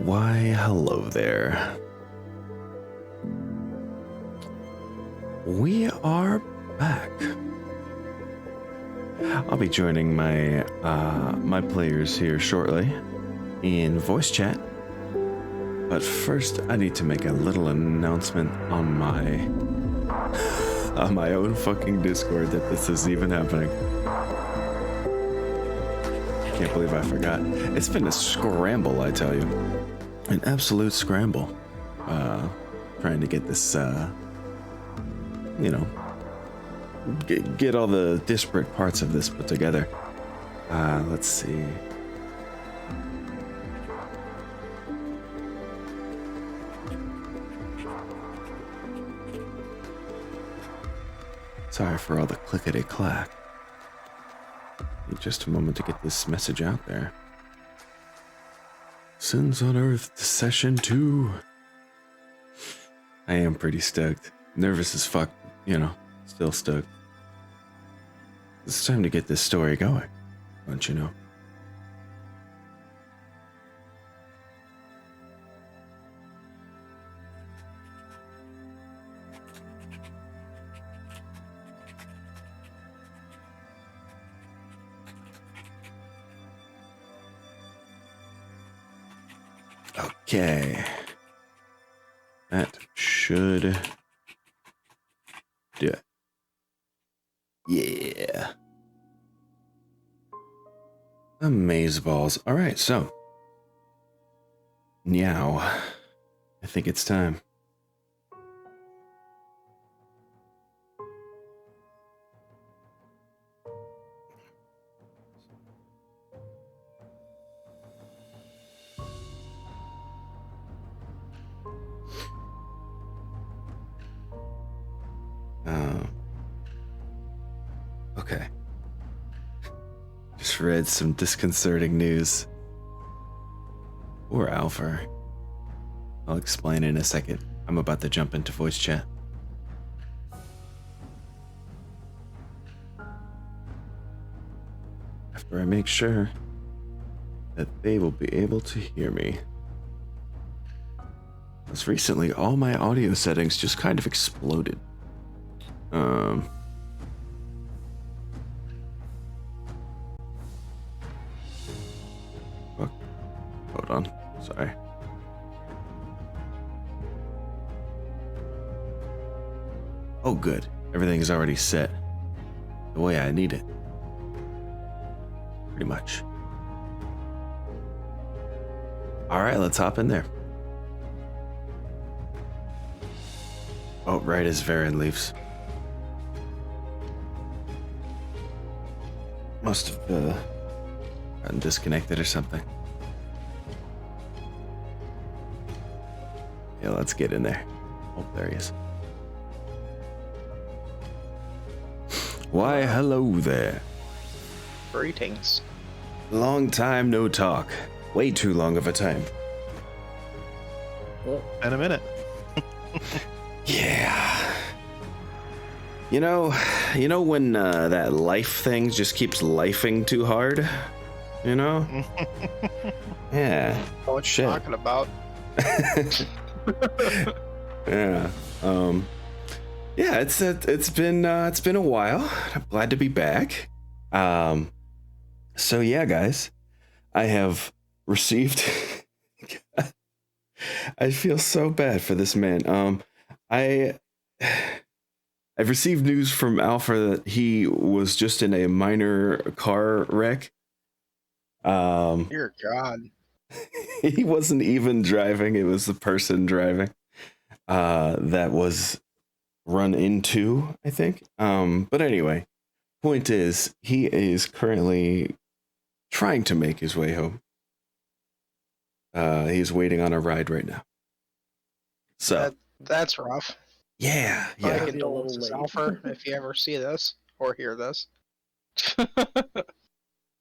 Why, hello there. We are back. I'll be joining my my players here shortly in voice chat. But first, I need to make a little announcement on my own fucking Discord that this is even happening. Can't believe I forgot. It's been a scramble, I tell you. An absolute scramble. Trying to get this, you know, get all the disparate parts of this put together. Let's see. Sorry for all the clickety-clack. Need just a moment to get this message out there. Sins Unearthed Session 2. I am pretty stoked. Nervous as fuck, you know, still stoked. It's time to get this story going, don't you know? Okay. That should do it. Yeah. Amazeballs. All right, so now I think it's time. Okay. Just read some disconcerting news. Poor Alpha. I'll explain in a second. I'm about to jump into voice chat. After I make sure that they will be able to hear me. Because recently all my audio settings just kind of exploded. Hold on, sorry. Oh good, everything is already set the way I need it. Pretty much. Alright, let's hop in there. Oh, right as Varen leaves. Must have gotten disconnected or something. Yeah, let's get in there. Oh, there he is. Why, hello there. Greetings. Long time no talk. Way too long of a time. In a minute. Yeah. You know when that life thing just keeps lifing too hard? You know? Yeah. What you talking about? Yeah. Yeah, it's been a while. I'm glad to be back. So yeah, guys, I have received I feel so bad for this man. I've received news from Alpha that he was just in a minor car wreck. Dear God. He wasn't even driving, it was the person driving that was run into, I think. But anyway, point is, he is currently trying to make his way home. He's waiting on a ride right now. So that's rough. yeah. My condolences, Alpha, if you ever see this or hear this.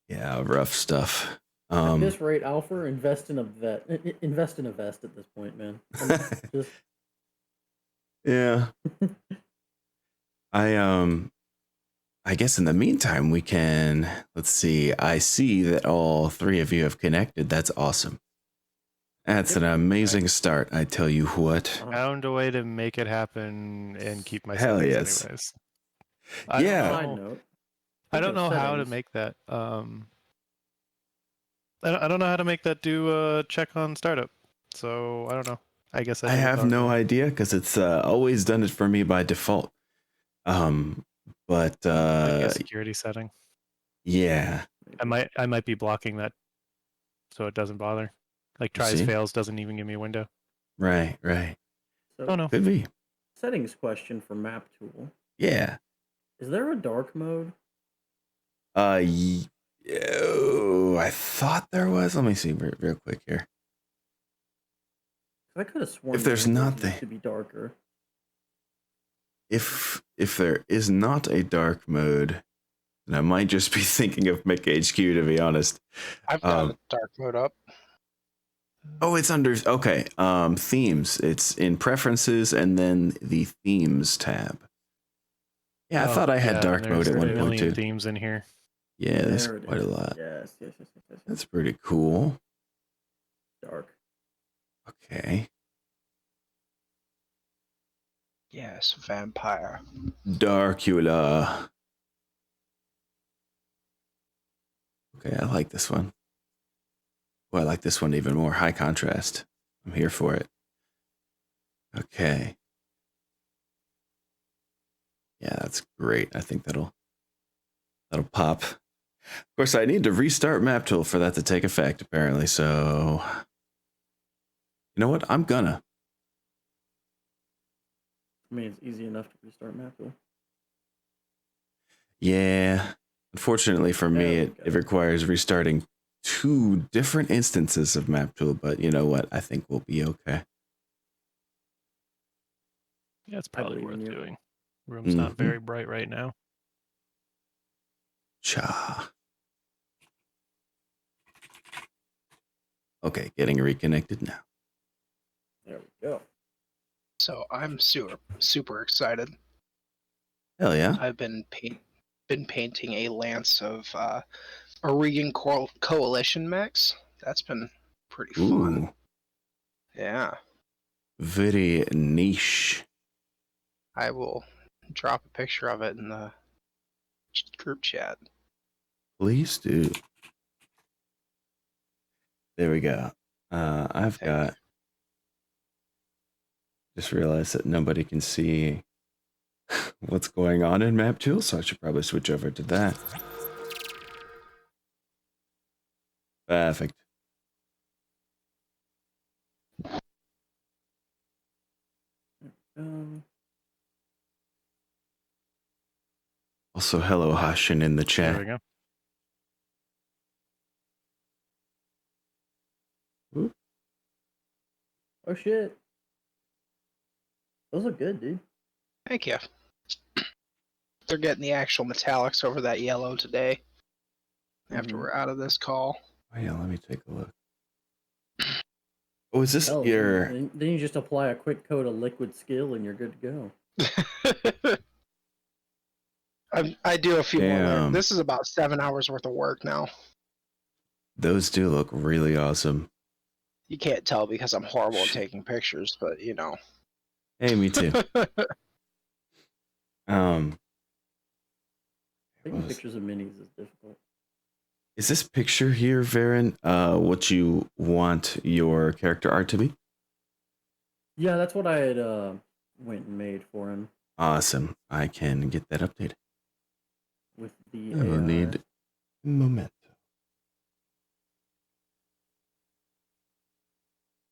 Yeah, rough stuff. At this rate, Alpha, invest in a vest at this point, man. Just... Yeah. I guess in the meantime we can, let's see, I see that all three of you have connected. That's awesome. That's an amazing start, I tell you what. Found a way to make it happen and keep my Hell settings yes. anyways. Yeah. Side note. I don't know how to settings. make that. I don't know how to make that do a check on startup. So I don't know. I guess I need to have talk no to- idea because it's always done it for me by default. But like a security setting. yeah, I might be blocking that so it doesn't bother. Like tries See? fails doesn't even give me a window. right. So, Oh no. Could be. settings question for map tool. Yeah. Is there a dark mode? I thought there was. Let me see real quick here. I could have sworn If there's windows not the- used to be darker. If there is not a dark mode, then I might just be thinking of MechHQ, to be honest. I've got dark mode up. Oh, it's under, okay, themes. It's in preferences and then the themes tab. Yeah, I thought I had dark mode at there's one a point million too. themes in here. Yeah, there's There it quite a is. lot. Yes. That's pretty cool. Dark. Okay. Yes, vampire. Darkula. Okay, I like this one. Well, I like this one even more. High contrast. I'm here for it. Okay. Yeah, that's great. I think that'll pop. Of course, I need to restart map tool for that to take effect, apparently. So, you know what? I'm gonna. I mean, it's easy enough to restart map tool. Yeah. Unfortunately for me, There we it go. requires restarting 2 different instances of map tool, but you know what? I think we'll be okay. Yeah, it's probably believe in worth you. doing. Room's not Mhm. very bright right now. Cha. Okay, getting reconnected now. There we go. So I'm super excited. Hell yeah. I've been painting a lance of Oregon Coalition mechs. That's been pretty fun. Ooh, Yeah, very niche. I will drop a picture of it in the group chat. Please do. There we go. I've Okay. got. Just realized that nobody can see what's going on in map tool, so I should probably switch over to that. Perfect. Also, hello Hashin in the There we chat. go. Oh shit. Those look good, dude. Thank you. They're getting the actual metallics over that yellow today. After Mhm. we're out of this call. Oh yeah, let me take a look. Oh, is this Hell, your? then you just apply a quick coat of liquid skill and you're good to go. I do a few more. Damn. This is about 7 hours worth of work now. Those do look really awesome. You can't tell because I'm horrible at taking pictures, but you know. Hey, me too. Taking pictures of minis is difficult. Is this picture here, Varen, what you want your character art to be? Yeah, that's what I had went and made for him Awesome. I can get that updated. with the I will AI. need a moment.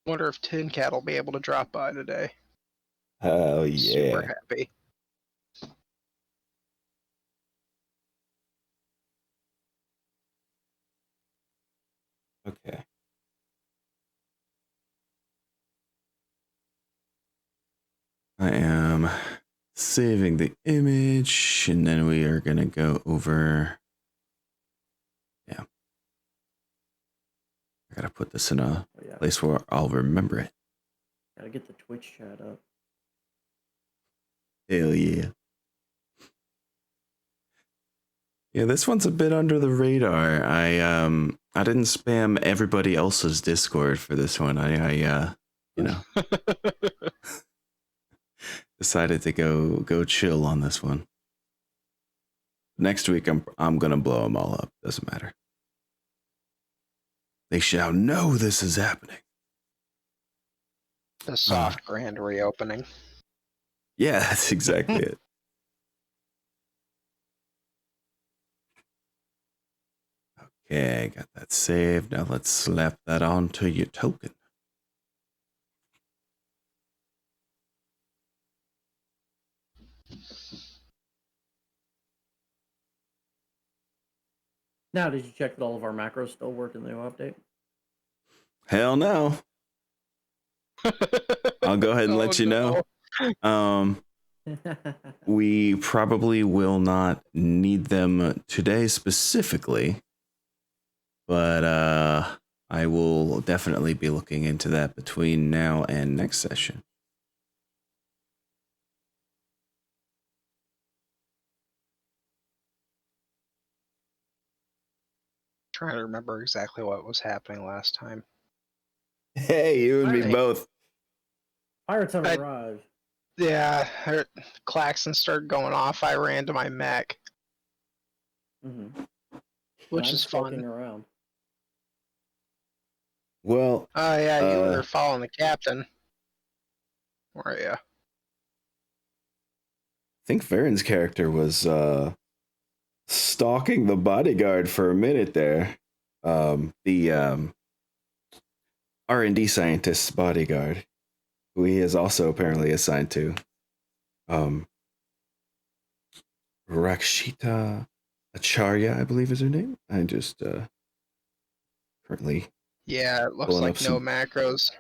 Wonder if Tin Cat will be able to drop by today. Oh Super yeah. happy. Okay. I am saving the image, and then we are gonna go over. Yeah. I gotta put this in a Oh, yeah. place where I'll remember it. Gotta get the Twitch chat up. Hell yeah. Yeah, this one's a bit under the radar. I didn't spam everybody else's Discord for this one. I decided to go chill on this one. Next week, I'm gonna blow them all up. Doesn't matter. They shall know this is happening. The soft grand reopening. Yeah, that's exactly it. Okay, got that saved. Now let's slap that onto your token. Now, did you check that all of our macros still work in the new update? Hell no. I'll go ahead and let you know. We probably will not need them today specifically, but I will definitely be looking into that between now and next session. Trying to remember exactly what was happening last time. Hey, you and me Right. both. Pirates have I- arrived. Yeah, klaxon started going off. I ran to my mech, Mm-hmm. which is fun. Around. Well, Oh yeah, you were following the captain. Where are you? I think Varen's character was stalking the bodyguard for a minute there. The R&D scientist's bodyguard, who he is also apparently assigned to. Rakshita Acharya, I believe is her name. I just currently Yeah, it looks pulling like up no some macros.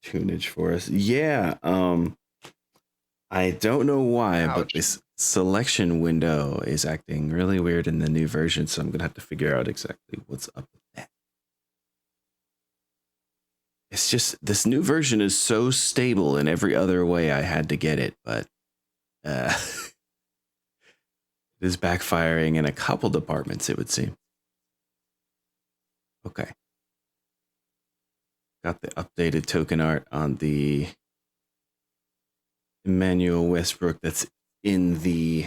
tunage for us. Yeah, I don't know why, but Ouch. this selection window is acting really weird in the new version, so I'm gonna have to figure out exactly what's up with that. It's just this new version is so stable in every other way. I had to get it, but it is backfiring in a couple departments, it would seem. Okay. Got the updated token art on the Emmanuel Westbrook that's in the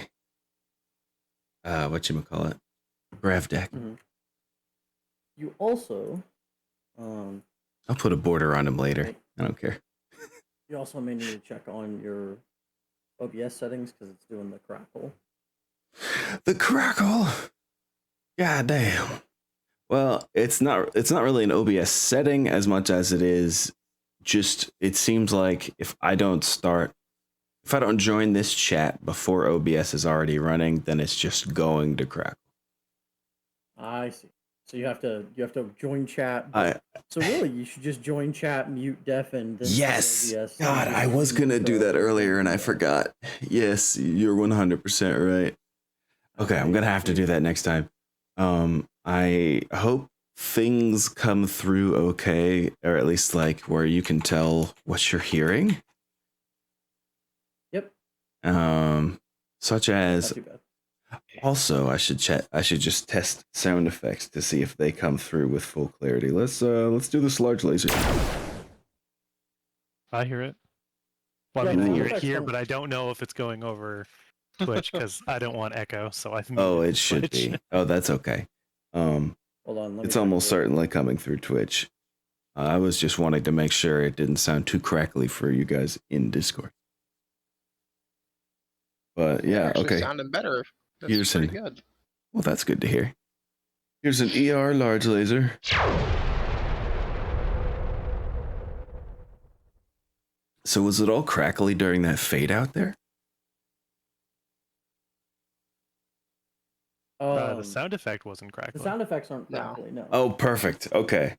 whatchamacallit? Grav deck. Mm-hmm. You also I'll put a border on him later. I don't care. You also may need to check on your OBS settings because it's doing the crackle. The crackle. God damn. Well, it's not really an OBS setting as much as it is just, it seems like if I don't join this chat before OBS is already running, then it's just going to crackle. I see. So you have to join chat. So really, you should just join chat, mute, deafen. Then Yes. OBS. God, I was gonna do that earlier and I forgot. Yes, you're 100% right. Okay, I'm gonna have to do that next time. I hope things come through okay, or at least like where you can tell what you're hearing. Yep. Such as Not too bad. also I should just test sound effects to see if they come through with full clarity. Let's do this large laser. I hear it. Well, I Yeah, mean, I sound hear it effects here, don't- but I don't know if it's going over Twitch because I don't want echo. So I've Oh, muted it should Twitch. be. Oh, that's okay. Hold on. Let me It's check almost the- certainly coming through Twitch. I was just wanting to make sure it didn't sound too crackly for you guys in Discord. But yeah, Actually okay. sounding better. That's Here's pretty an- good. Well, that's good to hear. Here's an ER large laser. So was it all crackly during that fade out there? The sound effect wasn't The crackling. sound effects aren't No. crackly. No. Oh, perfect. Okay.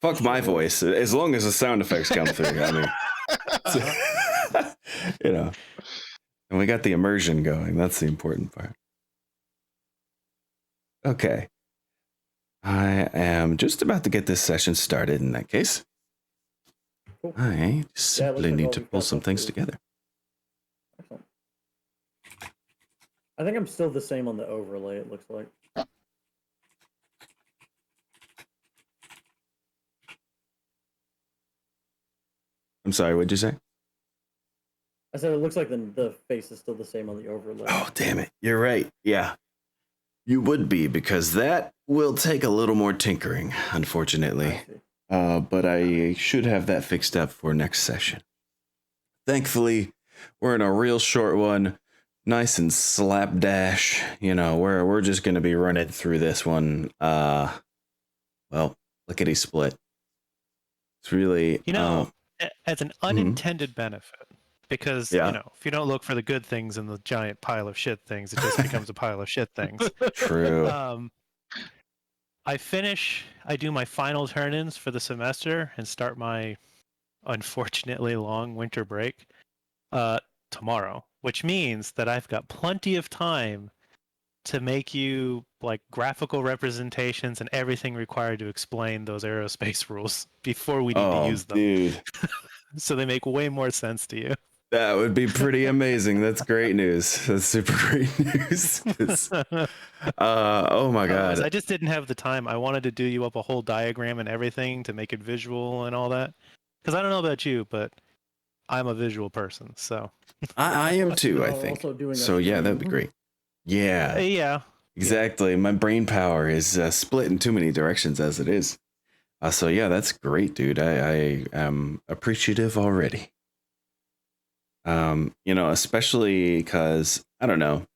Fuck my voice. As long as the sound effects come through. I mean, you know. And we got the immersion going. That's the important part. Okay. I am just about to get this session started in that case. Cool. I simply like need all to we've pull got some done things for- together. Excellent. I think I'm still the same on the overlay. It looks like. I'm sorry, what'd you say? I said it looks like the face is still the same on the overlay. Oh, damn it. You're right. Yeah. You would be, because that will take a little more tinkering, unfortunately. But I should have that fixed up for next session. Thankfully, we're in a real short one, nice and slapdash. You know, we're just gonna be running through this one. Well, lickety split. It's really, as an unintended benefit, because Yeah. you know, if you don't look for the good things in the giant pile of shit things, it just becomes a pile of shit things. True. I do my final turn-ins for the semester and start my unfortunately long winter break tomorrow, which means that I've got plenty of time to make you like graphical representations and everything required to explain those aerospace rules before we need to use them. Dude. So they make way more sense to you. That would be pretty amazing. That's great news. That's super great news. Oh my god. I just didn't have the time. I wanted to do you up a whole diagram and everything to make it visual and all that. Because I don't know about you, but I'm a visual person, so. I am too, I think. So yeah, that'd be great. Yeah. Yeah. Exactly. Yeah. My brain power is split in too many directions as it is. So yeah, that's great, dude. I am appreciative already. You know, especially because I don't know.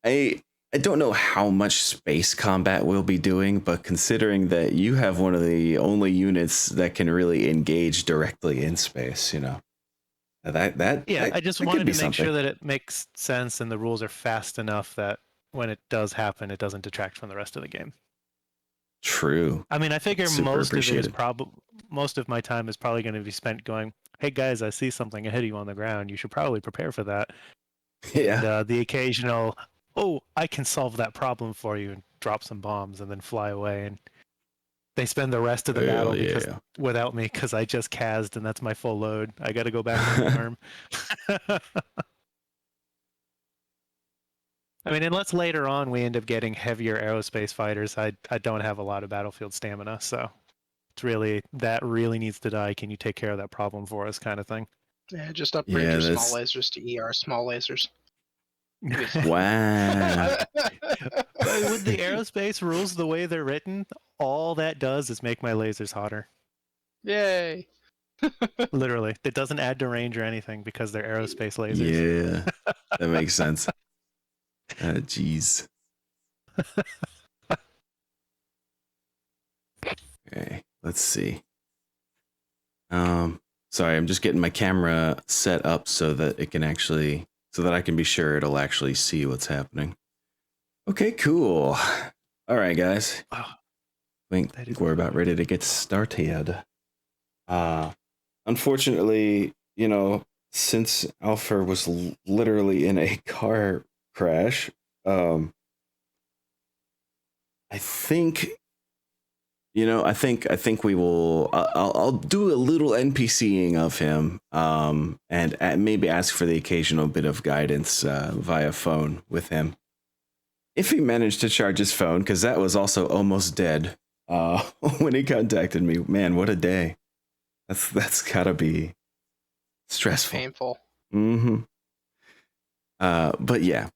I don't know how much space combat we'll be doing, but considering that you have one of the only units that can really engage directly in space, you know. I just wanted to make sure that it makes sense and the rules are fast enough that when it does happen, it doesn't detract from the rest of the game. True. I mean, I figure most of my time is probably going to be spent going, "Hey guys, I see something ahead of you on the ground. You should probably prepare for that." Yeah. And the occasional, "Oh, I can solve that problem for you," and drop some bombs and then fly away, and they spend the rest of the battle without me because I just cased and that's my full load. I got to go back to the farm. I mean, unless later on we end up getting heavier aerospace fighters, I don't have a lot of battlefield stamina, so it's really, that really needs to die. Can you take care of that problem for us, kind of thing? Yeah, just upgrade your small lasers to ER small lasers. Wow. With the aerospace rules the way they're written, all that does is make my lasers hotter. Yay. Literally. It doesn't add to range or anything because they're aerospace lasers. Yeah, that makes sense. Jeez. Okay, let's see. Sorry, I'm just getting my camera set up so that it can actually, so that I can be sure it'll actually see what's happening. Okay, cool. All right, guys. I think we're about ready to get started. Unfortunately, you know, since Alpha was literally in a car crash, I think, you know, I think we will. I'll do a little NPCing of him, and maybe ask for the occasional bit of guidance via phone with him, if he managed to charge his phone, because that was also almost dead when he contacted me. Man, what a day! That's gotta be stressful, painful. Mm-hmm. But yeah,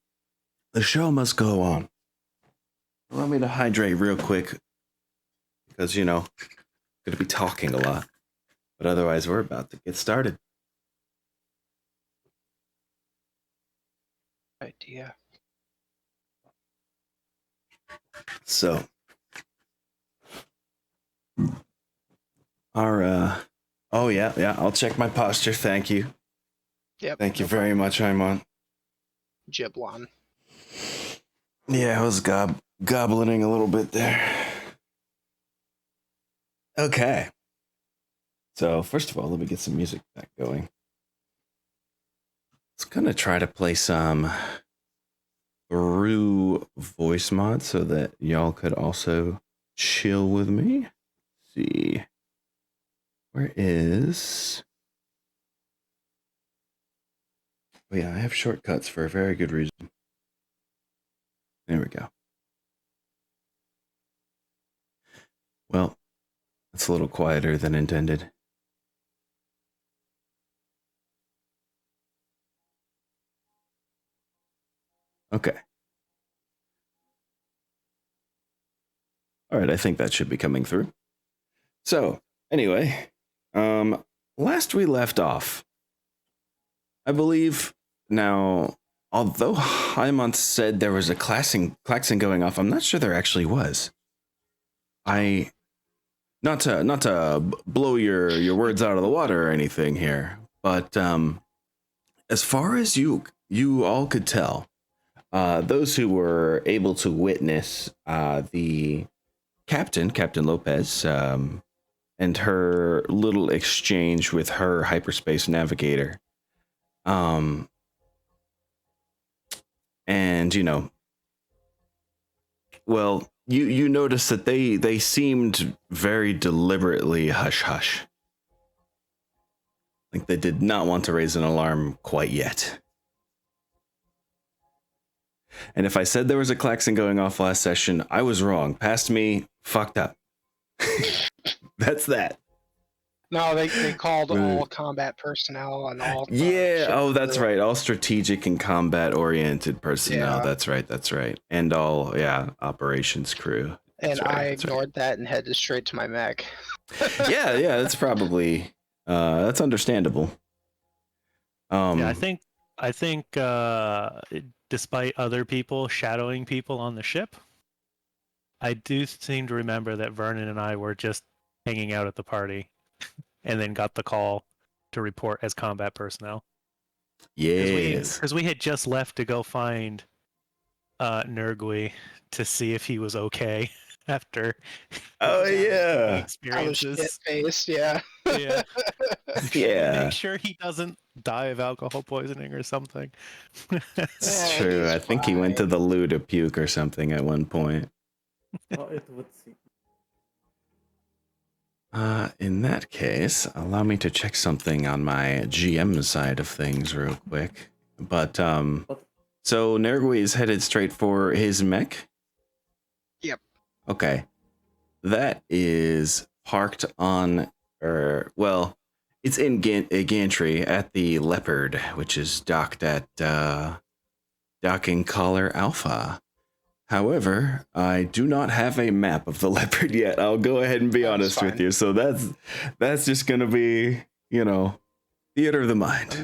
the show must go on. Allow me to hydrate real quick, because, you know, I'm going to be talking a lot. But otherwise, we're about to get started. Idea. So, our, oh yeah, I'll check my posture. Thank you. Yep. Thank you very much, Aimon. Giblon. Yeah, I was gobbling a little bit there. Okay. So, first of all, let me get some music back going. It's gonna try to play some through voice mod so that y'all could also chill with me. Let's see. Where is... Oh yeah, I have shortcuts for a very good reason. There we go. Well, it's a little quieter than intended. Okay. All right, I think that should be coming through. So, anyway, last we left off, I believe now, although Hymonth said there was a klaxon going off, I'm not sure there actually was. Not to blow your words out of the water or anything here, but as far as you all could tell, those who were able to witness the Captain Lopez, and her little exchange with her hyperspace navigator, and well, you notice that they seemed very deliberately hush hush, like they did not want to raise an alarm quite yet. And if I said there was a klaxon going off last session, I was wrong. Past me, fucked up. That's that. No, they called all combat personnel and all. Yeah. Oh, that's right. All strategic and combat oriented personnel. Yeah. That's right. And all operations crew. And That's right, I that's right. ignored that and headed straight to my mech. Yeah. That's probably that's understandable. Yeah, I think despite other people shadowing people on the ship, I do seem to remember that Vernon and I were just hanging out at the party and then got the call to report as combat personnel. Yes. Because we had just left to go find Nergui to see if he was okay after Oh his yeah. I experiences. was shit-faced, yeah. Yeah. Yeah. Make sure he doesn't die of alcohol poisoning or something. It's Yeah, true. he's I think he went to fine. the loo to puke or something at one point. Oh, it would seem. In that case, allow me to check something on my GM side of things real quick. But so Nergui is headed straight for his mech? Yep. Okay. That is parked on, well, it's in gantry at the Leopard, which is docked at docking collar Alpha. However, I do not have a map of the Leopard yet. I'll go ahead and be That's honest with fine. you. So that's just gonna be, theater of the mind.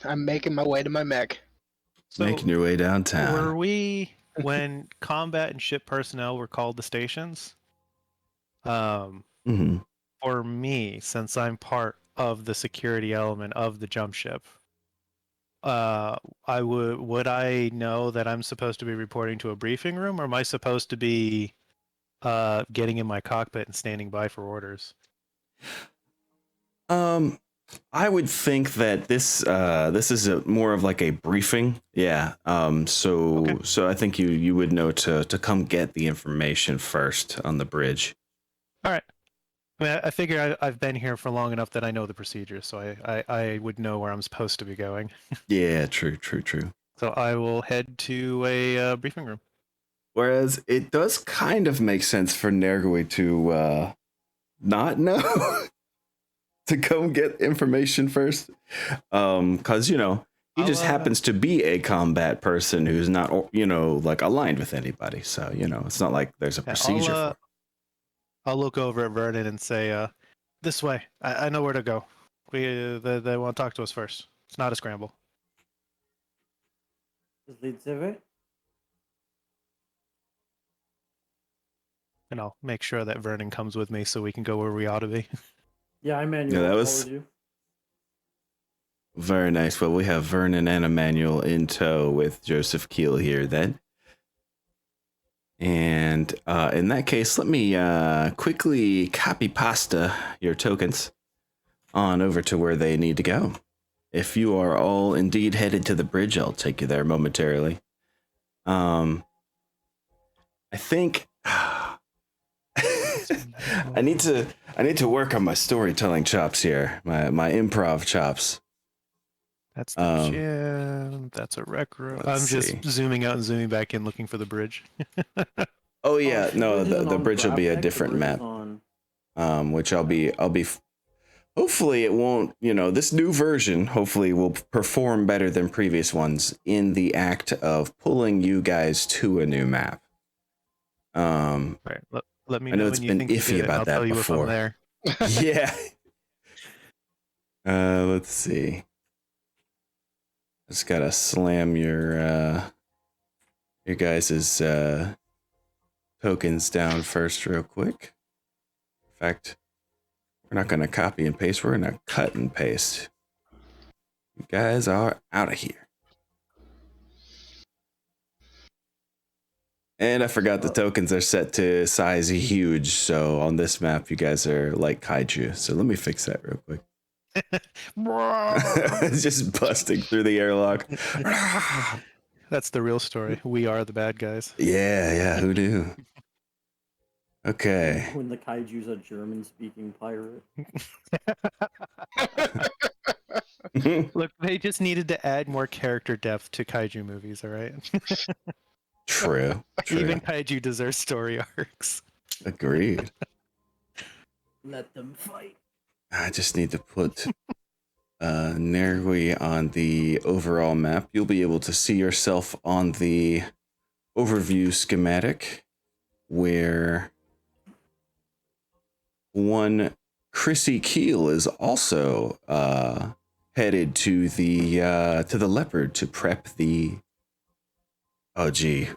I'm making my way to my mech. So Making your way downtown. were we, when combat and ship personnel were called to stations? Mm-hmm. For me, since I'm part of the security element of the jump ship, would I know that I'm supposed to be reporting to a briefing room, or am I supposed to be getting in my cockpit and standing by for orders? I would think that this is more of like a briefing. Yeah. So I think you would know to come get the information first on the bridge. All right. I mean, I figure I've been here for long enough that I know the procedures, so I would know where I'm supposed to be going. Yeah, true. So I will head to a briefing room. Whereas it does kind of make sense for Nergui to not know to come get information first, because he just happens to be a combat person who's not like aligned with anybody. So it's not like there's a procedure. For I'll look over at Vernon and say, "This way. I know where to go. They want to talk to us first. It's not a scramble." Lead survey? And I'll make sure that Vernon comes with me so we can go where we ought to be. Yeah, I manually that was followed you. very nice. Well, we have Vernon and Emmanuel in tow with Joseph Keel here then. And in that case, let me quickly copy pasta your tokens on over to where they need to go. If you are all indeed headed to the bridge, I'll take you there momentarily. I think I need to work on my storytelling chops here, my improv chops. That's the gym. That's a rec room. I'm just zooming out and zooming back in, looking for the bridge. Oh yeah, Oh, no, bridge isn't the on bridge will be a BattleTech, the different bridge is map, on- which I'll be hopefully it won't, this new version hopefully will perform better than previous ones in the act of pulling you guys to a new map. Right. Let me I know know it's when you been think you iffy did it, and about I'll that tell you if I'm before. there. Yeah. Let's see. Just gotta slam your guys' tokens down first real quick. In fact, we're not gonna copy and paste, we're gonna cut and paste. You guys are out of here. And I forgot the tokens are set to size huge, so on this map you guys are like kaiju. So let me fix that real quick. It's just busting through the airlock. That's the real story. We are the bad guys. Yeah, who knew? Okay. When the kaiju's a German-speaking pirate. Look, they just needed to add more character depth to kaiju movies, all right? True. Even kaiju deserve story arcs. Agreed. Let them fight. I just need to put Nergui on the overall map. You'll be able to see yourself on the overview schematic where one Chrissy Keel is also headed to the leopard to prep the. Oh gee,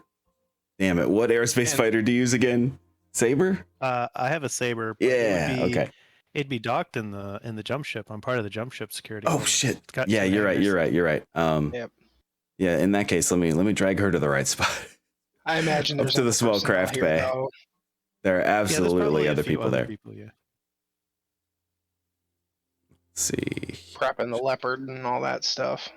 damn it! What aerospace fighter do you use again? Saber? I have a Saber. Yeah. Okay. It'd be docked in the jump ship. I'm part of the jump ship security. Oh team. shit! Got Yeah, two you're hangars. right. You're right. Yep. Yeah. In that case, let me drag her to the right spot. I imagine Up there's to the other small personnel craft here, bay. though. There are Yeah, there's absolutely probably a other few people other there. people, yeah. Let's see. Prepping the leopard and all that stuff.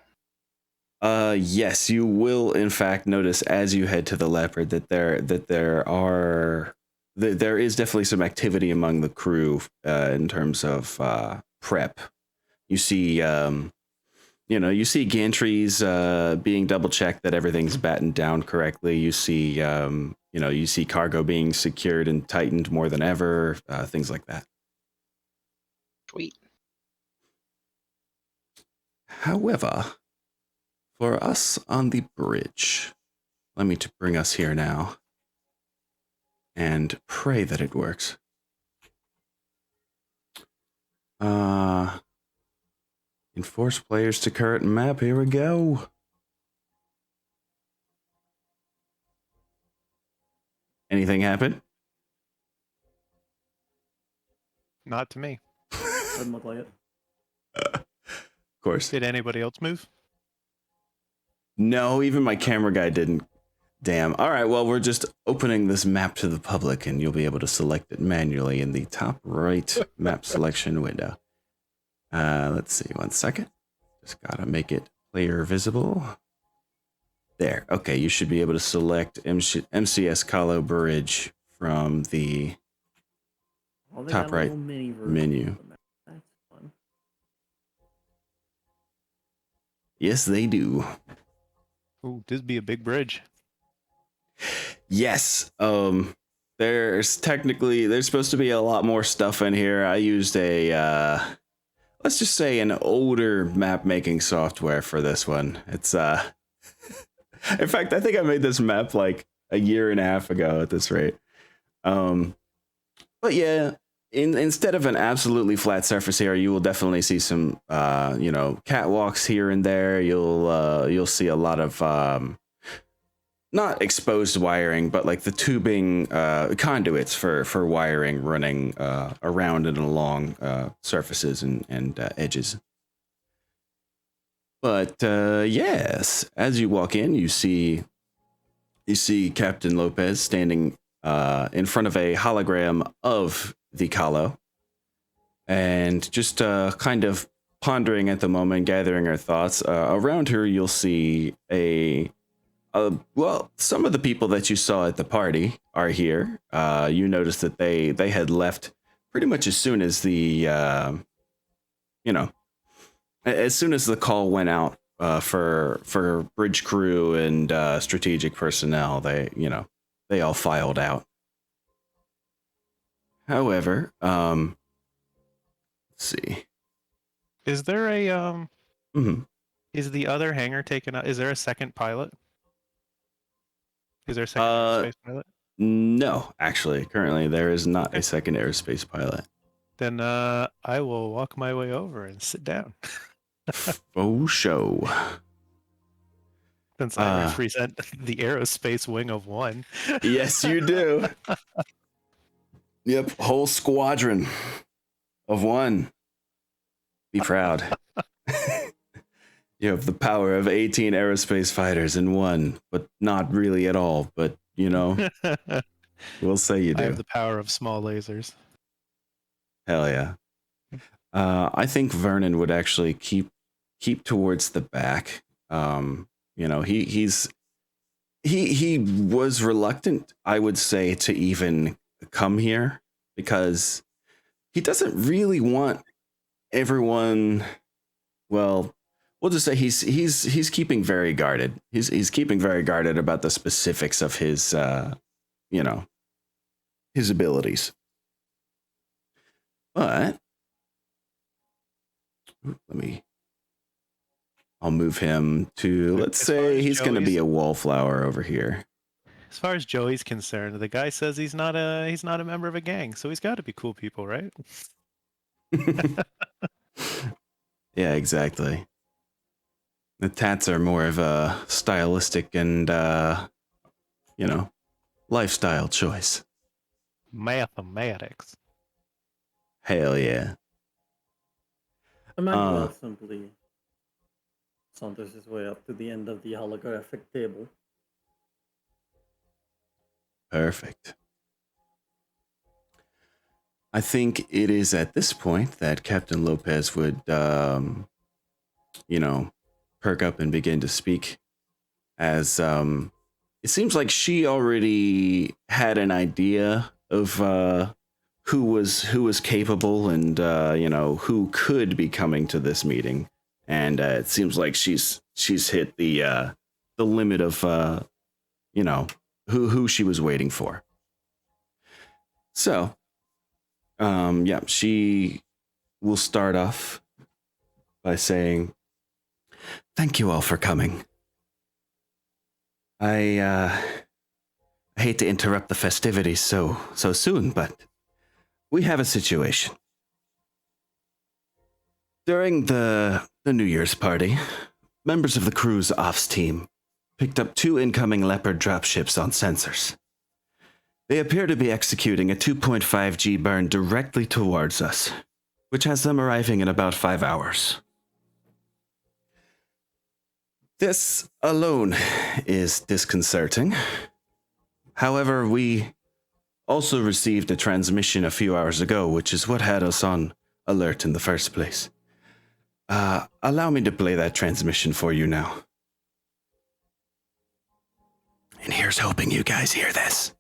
Yes, you will in fact notice as you head to the leopard that there is definitely some activity among the crew in terms of prep. You see you see gantries being double checked that everything's battened down correctly. You see you see cargo being secured and tightened more than ever, things like that. Sweet. However, for us on the bridge, let me bring us here now and pray that it works. Enforce players to current map. Here we go. Anything happen? Not to me. Doesn't look like it. Of course. Did anybody else move? No, even my camera guy didn't. Damn. All right, well, we're just opening this map to the public, and you'll be able to select it manually in the top right map selection window. Let's see, 1 second. Just gotta make it player visible. There. Okay, you should be able to select MCS Kahlo Bridge from the Oh, they top got right little mini versions menu. of the map. That's fun. Yes, they do. Ooh, this be a big bridge. Yes. There's supposed to be a lot more stuff in here. I used let's just say an older map making software for this one. It's in fact, I think I made this map like a year and a half ago at this rate. But yeah, instead of an absolutely flat surface here, you will definitely see some catwalks here and there. You'll see a lot of not exposed wiring, but like the tubing conduits for wiring running around and along surfaces and edges. But yes, as you walk in, you see Captain Lopez standing in front of a hologram of the Kahlo, and just kind of pondering at the moment, gathering her thoughts. Around her, you'll see some of the people that you saw at the party are here. You notice that they had left pretty much as soon as as soon as the call went out for bridge crew and strategic personnel. They all filed out. However, let's see. Is there a Mhm. Is the other hangar taken out? Is there a second pilot? Is there a second aerospace pilot? No, actually, currently there is not Okay. a second aerospace pilot. Then I will walk my way over and sit down. Faux show. Since I represent the aerospace wing of one. Yes, you do. Yep, whole squadron of one. Be proud. You have the power of 18 aerospace fighters in one, but not really at all. But, you know, we'll say you do. I have the power of small lasers. Hell yeah. I think Vernon would actually keep towards the back. You know, he was reluctant, I would say, to even come here because he doesn't really want everyone. Well, we'll just say he's keeping very guarded. He's keeping very guarded about the specifics of his you know, his abilities. But I'll move him to, let's say he's going to be a wallflower over here. As far as Joey's concerned, the guy says he's not a member of a gang, so he's got to be cool people, right? Yeah, exactly. The tats are more of a stylistic and you know, lifestyle choice. Mathematics. Hell yeah. Emmanuel simply saunters his way up to the end of the holographic table. Perfect. I think it is at this point that Captain Lopez would, you know, perk up and begin to speak, as it seems like she already had an idea of who was capable and you know, who could be coming to this meeting, and it seems like she's hit the limit of you know, who she was waiting for. So, yeah, she will start off by saying, "Thank you all for coming. I hate to interrupt the festivities so soon, but we have a situation. During the New Year's party, members of the crew's ops team picked up 2 incoming Leopard dropships on sensors. They appear to be executing a 2.5 G burn directly towards us, which has them arriving in about 5 hours. This alone is disconcerting. However, we also received a transmission a few hours ago, which is what had us on alert in the first place. Allow me to play that transmission for you now. And here's hoping you guys hear this.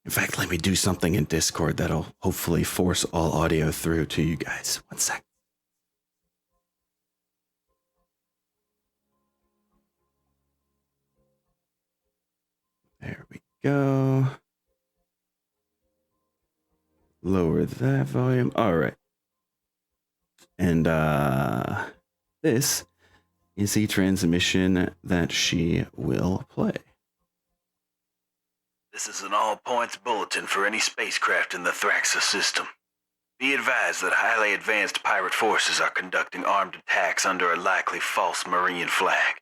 In fact, let me do something in Discord that'll hopefully force all audio through to you guys. 1 sec. There we go. Lower that volume. All right. And this is the transmission that she will play. This is an all-points bulletin for any spacecraft in the Thraxa system. Be advised that highly advanced pirate forces are conducting armed attacks under a likely false Marine flag.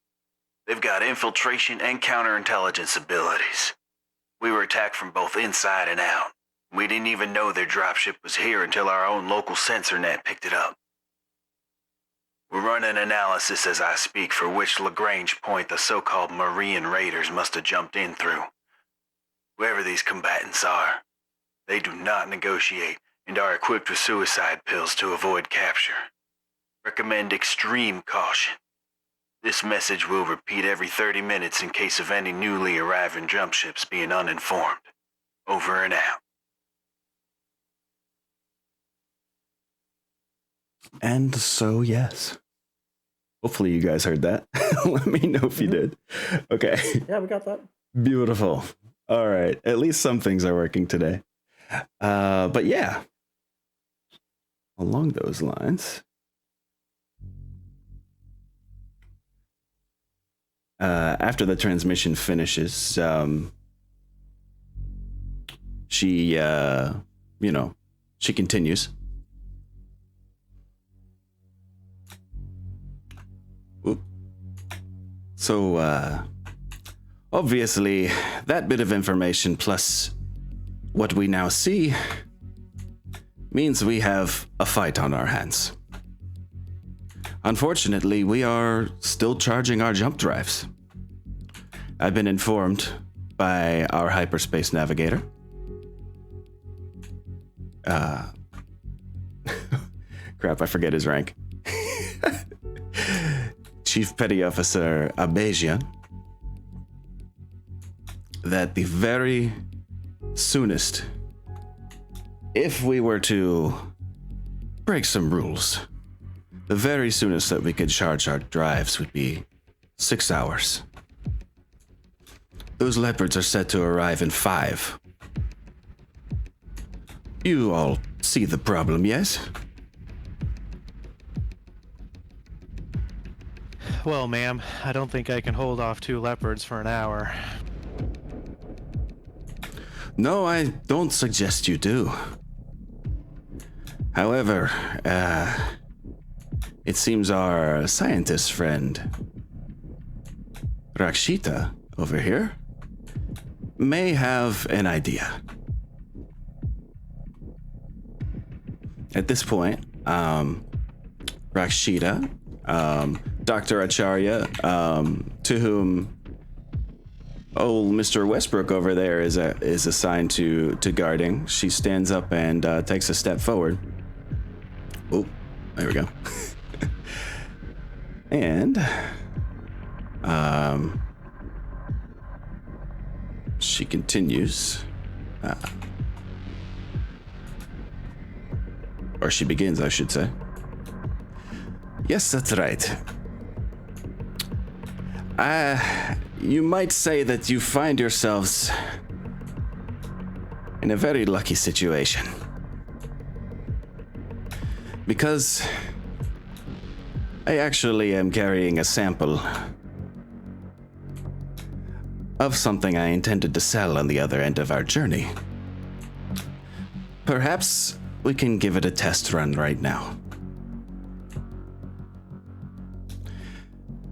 They've got infiltration and counterintelligence abilities. We were attacked from both inside and out. We didn't even know their dropship was here until our own local sensor net picked it up. We're running analysis as I speak for which Lagrange point the so-called Marine raiders must have jumped in through. Whoever these combatants are, they do not negotiate and are equipped with suicide pills to avoid capture. Recommend extreme caution. This message will repeat every 30 minutes in case of any newly arriving jumpships being uninformed. Over and out. And so, yes. Hopefully you guys heard that. Let me know if you did. Okay. Yeah, we got that. Beautiful. All right. At least some things are working today. But yeah. along those lines, after the transmission finishes, she continues. Oop. So, obviously, that bit of information plus what we now see means we have a fight on our hands. Unfortunately, we are still charging our jump drives. I've been informed by our hyperspace navigator. Crap, I forget his rank. Chief Petty Officer Abejian, that the very soonest, if we were to break some rules, the very soonest that we could charge our drives would be 6 hours. Those leopards are set to arrive in 5. You all see the problem, yes? Well, ma'am, I don't think I can hold off 2 leopards for an hour. No, I don't suggest you do. However, it seems our scientist friend, Rakshita, over here, may have an idea. At this point, Rakshita, Dr. Acharya, to whom old Mr. Westbrook over there is assigned to guarding, she stands up and takes a step forward. Oh, there we go. And she continues, or she begins, I should say. Yes, that's right. You might say that you find yourselves in a very lucky situation. Because I actually am carrying a sample of something I intended to sell on the other end of our journey. Perhaps we can give it a test run right now.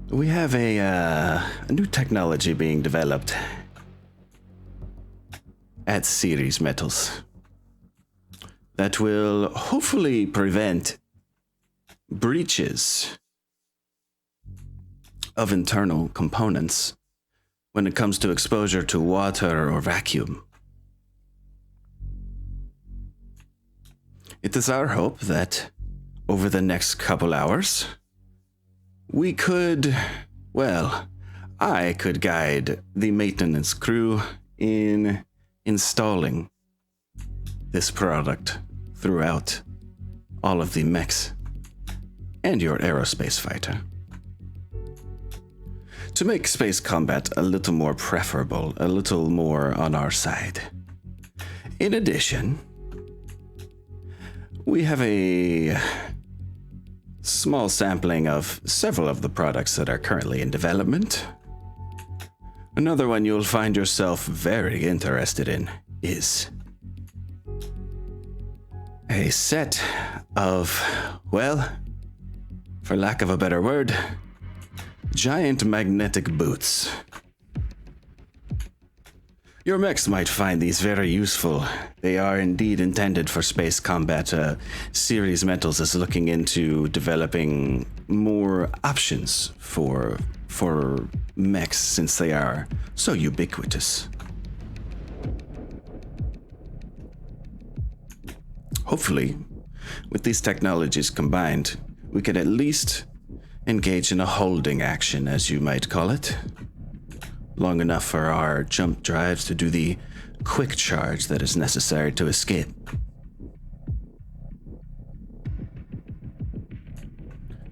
We have a new technology being developed at Ceres Metals that will hopefully prevent breaches of internal components when it comes to exposure to water or vacuum. It is our hope that over the next couple hours, we could, well, I could guide the maintenance crew in installing this product throughout all of the mechs and your aerospace fighter. To make space combat a little more preferable, a little more on our side. In addition, we have a small sampling of several of the products that are currently in development. Another one you'll find yourself very interested in is a set of, well, for lack of a better word, giant magnetic boots. Your mechs might find these very useful. They are indeed intended for space combat. Ceres Metals is looking into developing more options for mechs since they are so ubiquitous. Hopefully, with these technologies combined, we can at least engage in a holding action, as you might call it. Long enough for our jump drives to do the quick charge that is necessary to escape.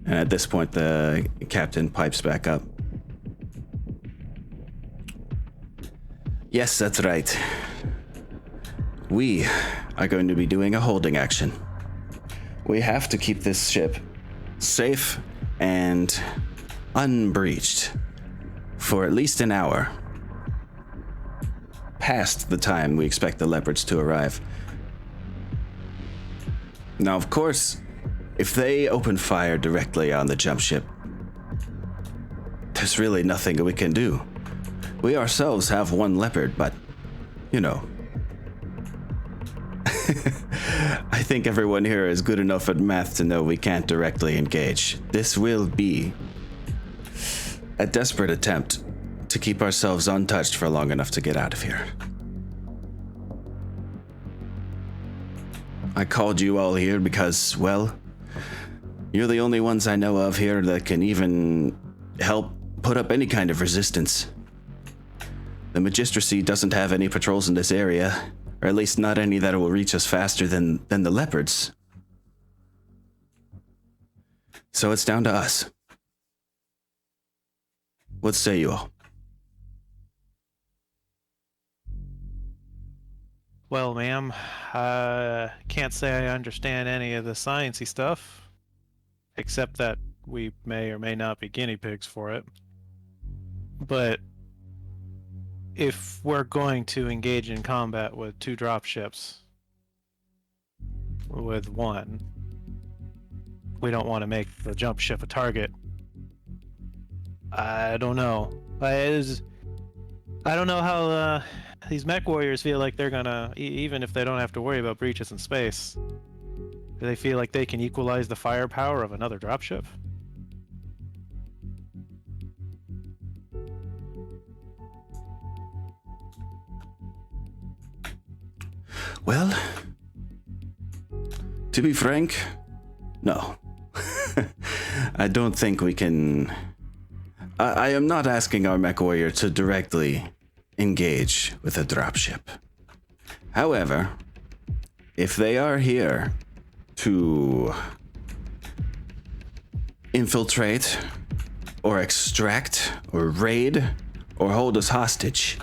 And at this point, the captain pipes back up. Yes, that's right. We are going to be doing a holding action. we have to keep this ship safe and unbreached for at least an hour, past the time we expect the leopards to arrive. Now, of course, if they open fire directly on the jump ship, there's really nothing we can do. We ourselves have one leopard, but, you know, I think everyone here is good enough at math to know we can't directly engage. This will be a desperate attempt to keep ourselves untouched for long enough to get out of here. I called you all here because, well, you're the only ones I know of here that can even help put up any kind of resistance. The Magistracy doesn't have any patrols in this area, or at least not any that will reach us faster than the leopards. So it's down to us. What say you all? Well, ma'am, I can't say I understand any of the sciencey stuff, except that we may or may not be guinea pigs for it. But if we're going to engage in combat with 2 dropships, with one, we don't want to make the jump ship a target. I don't know. I don't know how these mech warriors feel like they're gonna, even if they don't have to worry about breaches in space, do they feel like they can equalize the firepower of another dropship? Well, to be frank, no. I don't think we can... I am not asking our mech warrior to directly engage with a dropship. However, if they are here to infiltrate, or extract, or raid, or hold us hostage,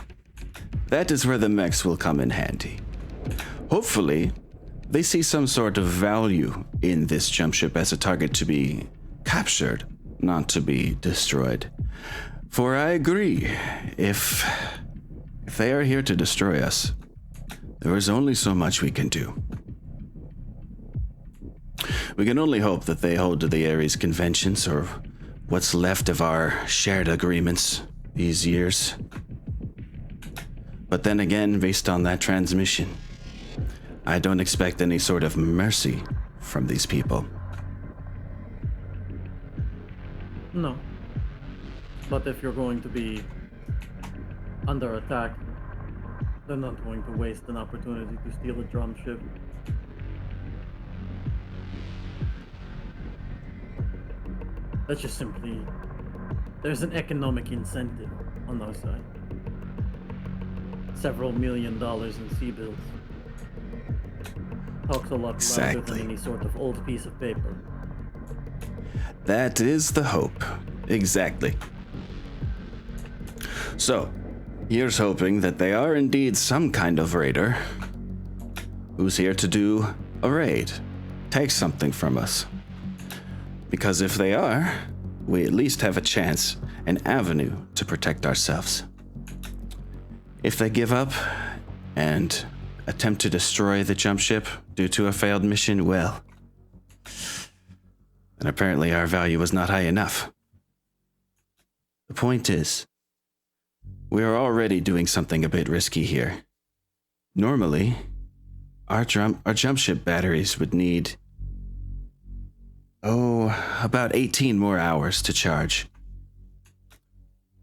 that is where the mechs will come in handy. Hopefully, they see some sort of value in this jump ship as a target to be captured, not to be destroyed. For I agree, if they are here to destroy us, there is only so much we can do. We can only hope that they hold to the Ares conventions, or what's left of our shared agreements these years. But then again, based on that transmission, I don't expect any sort of mercy from these people. No. But if you're going to be under attack, they're not going to waste an opportunity to steal a drum ship. That's just simply... There's an economic incentive on our side. Several $1 million in sea bills. Talks a lot louder than any sort of old piece of paper. That is the hope. Exactly. So, here's hoping that they are indeed some kind of raider who's here to do a raid, take something from us. Because if they are, we at least have a chance, an avenue to protect ourselves. If they give up and attempt to destroy the jump ship due to a failed mission, well, then apparently our value was not high enough. The point is, we are already doing something a bit risky here. Normally, our jump ship batteries would need, about 18 more hours to charge.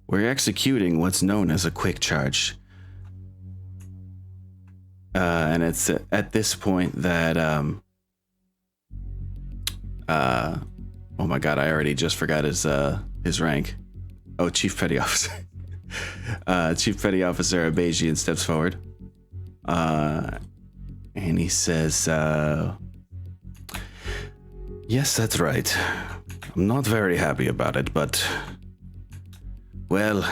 We're executing what's known as a quick charge. And it's at this point that, oh my god, I already just forgot his rank. Oh, Chief Petty Officer. Chief Petty Officer Abajian steps forward. And he says, yes, that's right. I'm not very happy about it, but, well,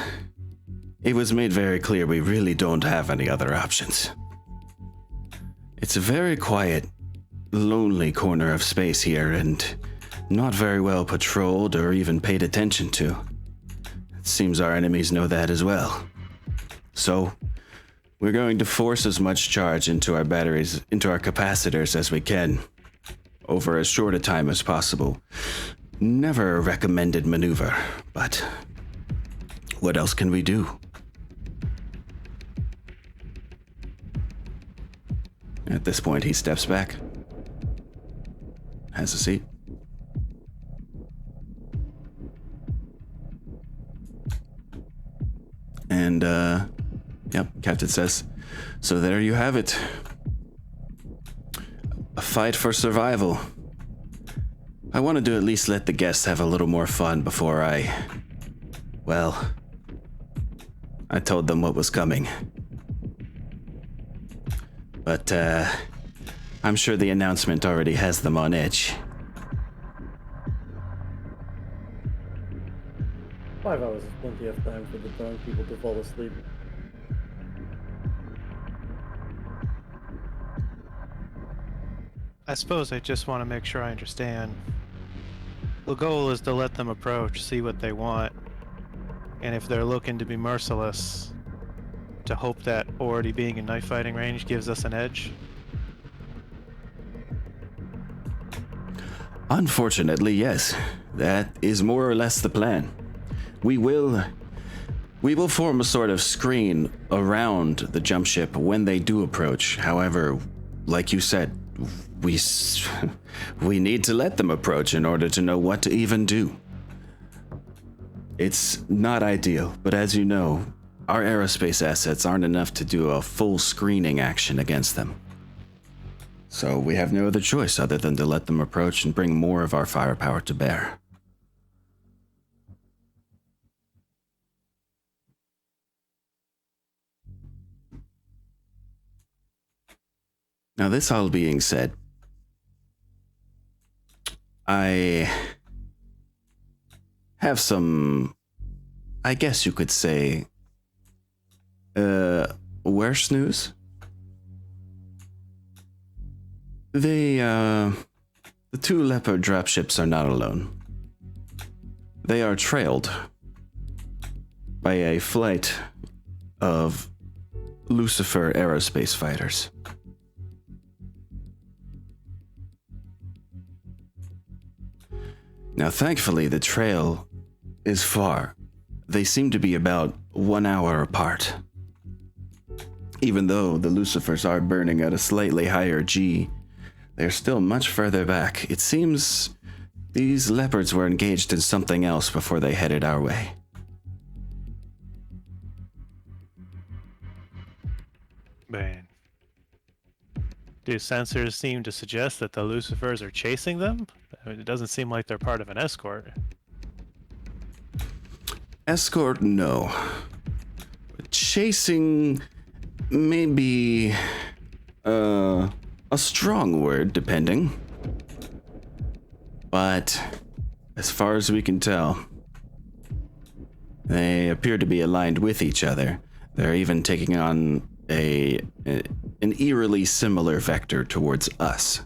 it was made very clear we really don't have any other options. It's a very quiet lonely corner of space here and not very well patrolled or even paid attention to. It seems our enemies know that as well. So, we're going to force as much charge into our batteries, into our capacitors as we can, over as short a time as possible. Never a recommended maneuver, but what else can we do? At this point, he steps back, has a seat. And, yep, Captain says, so there you have it. A fight for survival. I wanted to at least let the guests have a little more fun before I told them what was coming. But, I'm sure the announcement already has them on edge. 5 hours is plenty of time for the drunk people to fall asleep. I suppose I just want to make sure I understand. The goal is to let them approach, see what they want, and if they're looking to be merciless, to hope that already being in knife fighting range gives us an edge. Unfortunately, yes. That is more or less the plan. We will form a sort of screen around the jump ship when they do approach. However, like you said, we need to let them approach in order to know what to even do. It's not ideal, but as you know, our aerospace assets aren't enough to do a full screening action against them. So we have no other choice other than to let them approach and bring more of our firepower to bear. Now, this all being said, I have some, I guess you could say, worse news. The two Leopard dropships are not alone. They are trailed by a flight of Lucifer aerospace fighters. Now, thankfully, the trail is far. They seem to be about 1 hour apart. Even though the Lucifers are burning at a slightly higher G, they're still much further back. It seems these leopards were engaged in something else before they headed our way. Man. Do sensors seem to suggest that the Lucifers are chasing them? I mean, it doesn't seem like they're part of an escort. Escort, no. Chasing may be a strong word, depending. But as far as we can tell, they appear to be aligned with each other. They're even taking on an eerily similar vector towards us.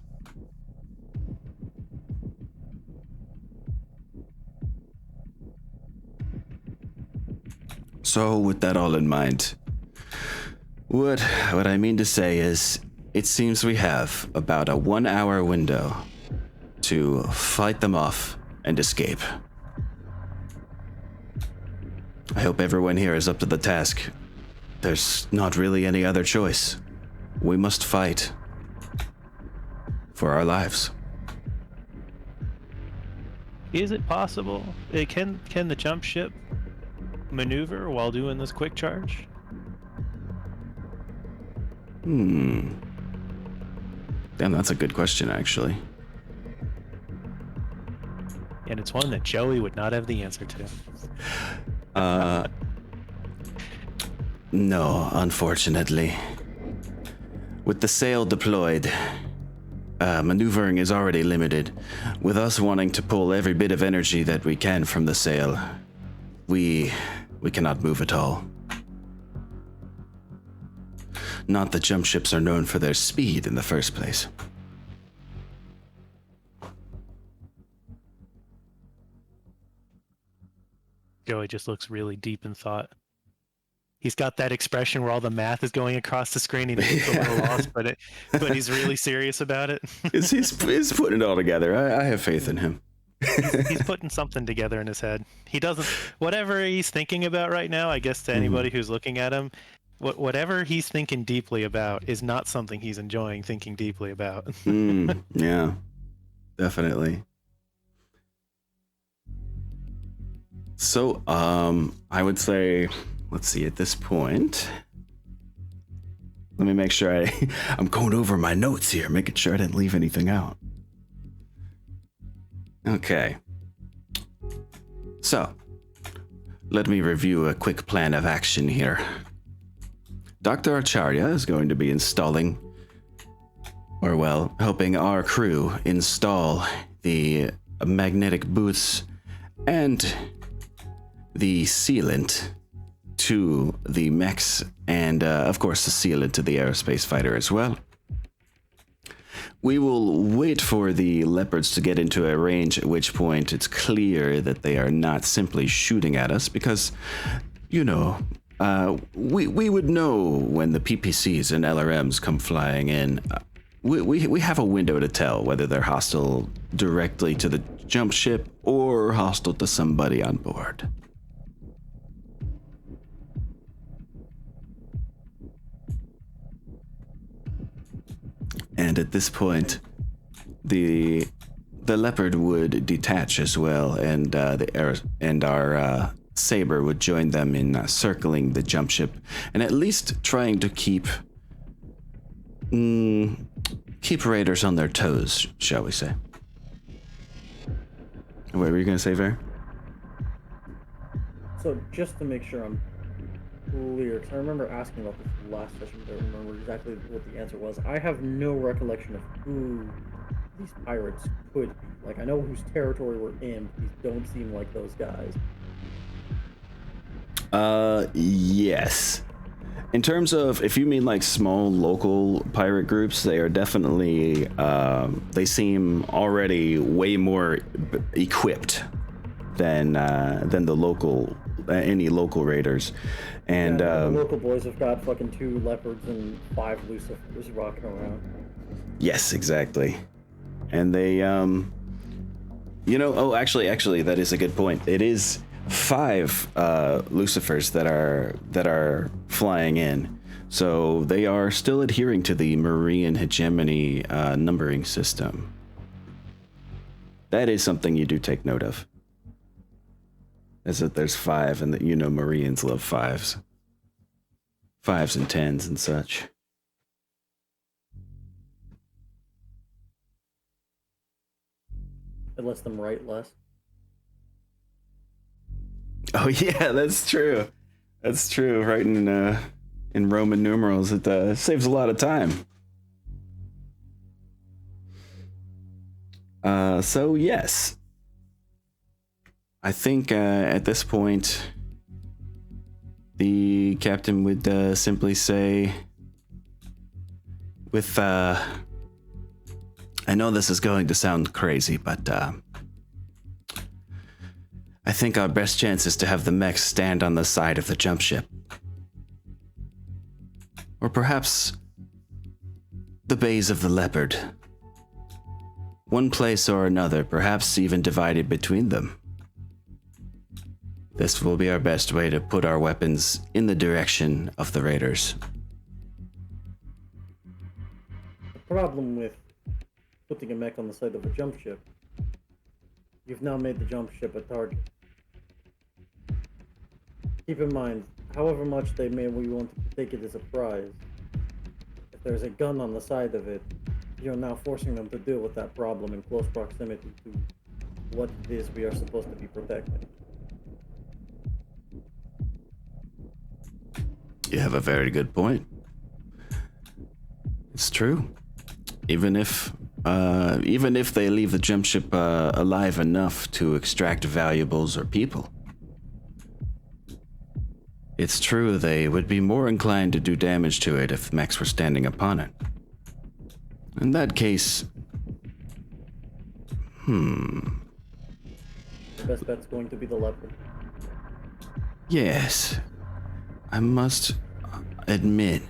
So, with that all in mind, what I mean to say is, it seems we have about a 1 hour window to fight them off and escape. I hope everyone here is up to the task. There's not really any other choice. We must fight for our lives. Is it possible? Can the jump ship maneuver while doing this quick charge? Damn, that's a good question, actually. And it's one that Joey would not have the answer to. No, unfortunately. With the sail deployed, maneuvering is already limited. With us wanting to pull every bit of energy that we can from the sail, we cannot move at all. Not that jump ships are known for their speed in the first place. Joey just looks really deep in thought. He's got that expression where all the math is going across the screen. He looks a little lost, but he's really serious about it. He's putting it all together. I have faith in him. He's putting something together in his head. He doesn't, whatever he's thinking about right now, I guess to anybody who's looking at him, whatever he's thinking deeply about is not something he's enjoying thinking deeply about. Yeah, definitely. So, I would say, let's see, at this point, let me make sure I'm going over my notes here, making sure I didn't leave anything out. Okay. So, let me review a quick plan of action here. Dr. Acharya is going to be installing, or well, helping our crew install the magnetic boots and the sealant to the mechs, and of course the sealant to the aerospace fighter as well. We will wait for the leopards to get into a range, at which point it's clear that they are not simply shooting at us, because, you know, we would know when the PPCs and LRMs come flying in. We have a window to tell whether they're hostile directly to the jump ship or hostile to somebody on board. And at this point, the leopard would detach as well, and our saber would join them in circling the jump ship, and at least trying to keep raiders on their toes, shall we say? What were you gonna say, Ver? So just to make sure I'm clear, because I remember asking about this last session, but I don't remember exactly what the answer was. I have no recollection of who these pirates could be. Like, I know whose territory we're in, but these don't seem like those guys. Yes. In terms of, if you mean like small local pirate groups, they are definitely, they seem already way more equipped than the local, any local raiders. And the local boys have got fucking 2 leopards and 5 lucifers rocking around. Yes, exactly. And they, actually, that is a good point. It is 5 lucifers that are flying in. So they are still adhering to the Marian hegemony numbering system. That is something you do take note of. Is that there's 5, and that, you know, Marians love 5s. 5s and 10s and such. It lets them write less. Oh yeah, that's true. That's true. Writing in Roman numerals, it saves a lot of time. So yes. I think at this point, the captain would simply say, I know this is going to sound crazy, but I think our best chance is to have the mechs stand on the side of the jump ship. Or perhaps the bays of the leopard. One place or another, perhaps even divided between them. This will be our best way to put our weapons in the direction of the raiders. The problem with putting a mech on the side of a jump ship, you've now made the jump ship a target. Keep in mind, however much we want to take it as a prize, if there's a gun on the side of it, you're now forcing them to deal with that problem in close proximity to what it is we are supposed to be protecting. You have a very good point. It's true. Even if they leave the jump ship alive enough to extract valuables or people, it's true they would be more inclined to do damage to it if mechs were standing upon it. In that case, The best bet's going to be the leopard. Yes, I must admit,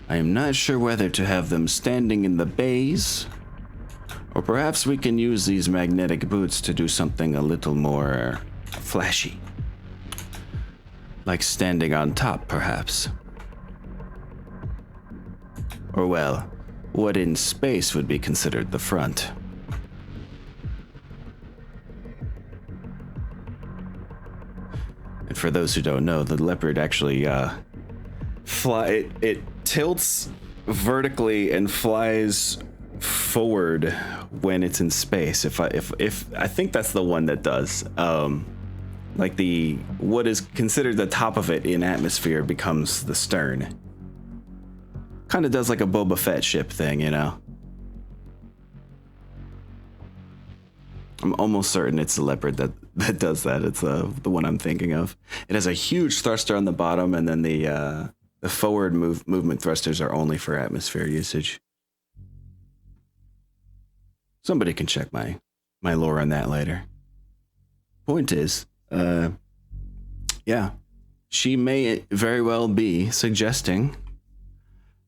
I am not sure whether to have them standing in the bays, or perhaps we can use these magnetic boots to do something a little more flashy. Like standing on top, perhaps. Or well, what in space would be considered the front. And for those who don't know, the leopard actually it tilts vertically and flies forward when it's in space. If I think that's the one that does. Like what is considered the top of it in atmosphere becomes the stern. Kind of does like a Boba Fett ship thing, you know. I'm almost certain it's the leopard that does that. It's the one I'm thinking of. It has a huge thruster on the bottom, and then the forward movement thrusters are only for atmosphere usage. Somebody can check my lore on that later. Point is, yeah, she may very well be suggesting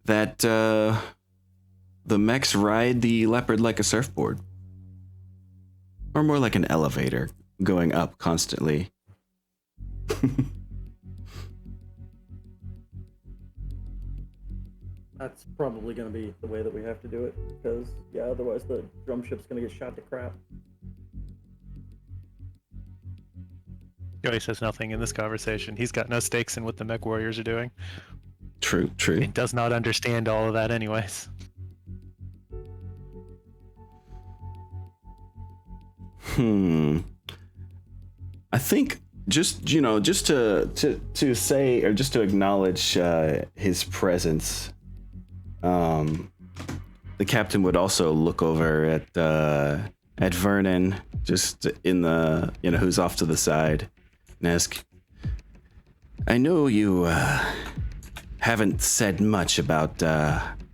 that the mechs ride the leopard like a surfboard. Or more like an elevator, going up constantly. That's probably going to be the way that we have to do it, because, yeah, otherwise the drum ship's going to get shot to crap. Joey says nothing in this conversation. He's got no stakes in what the MechWarriors are doing. True. He does not understand all of that anyways. I think just to say, or just to acknowledge his presence, the captain would also look over at Vernon, just in the, who's off to the side, and ask, I know you haven't said much about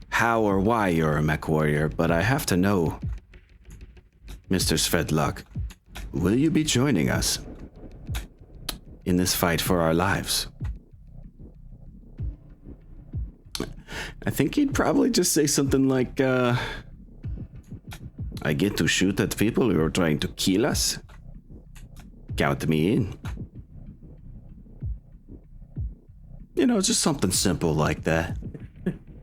how or why you're a MechWarrior, but I have to know, Mr. Svedlok, will you be joining us in this fight for our lives? I think he'd probably just say something like, I get to shoot at people who are trying to kill us. Count me in. Just something simple like that.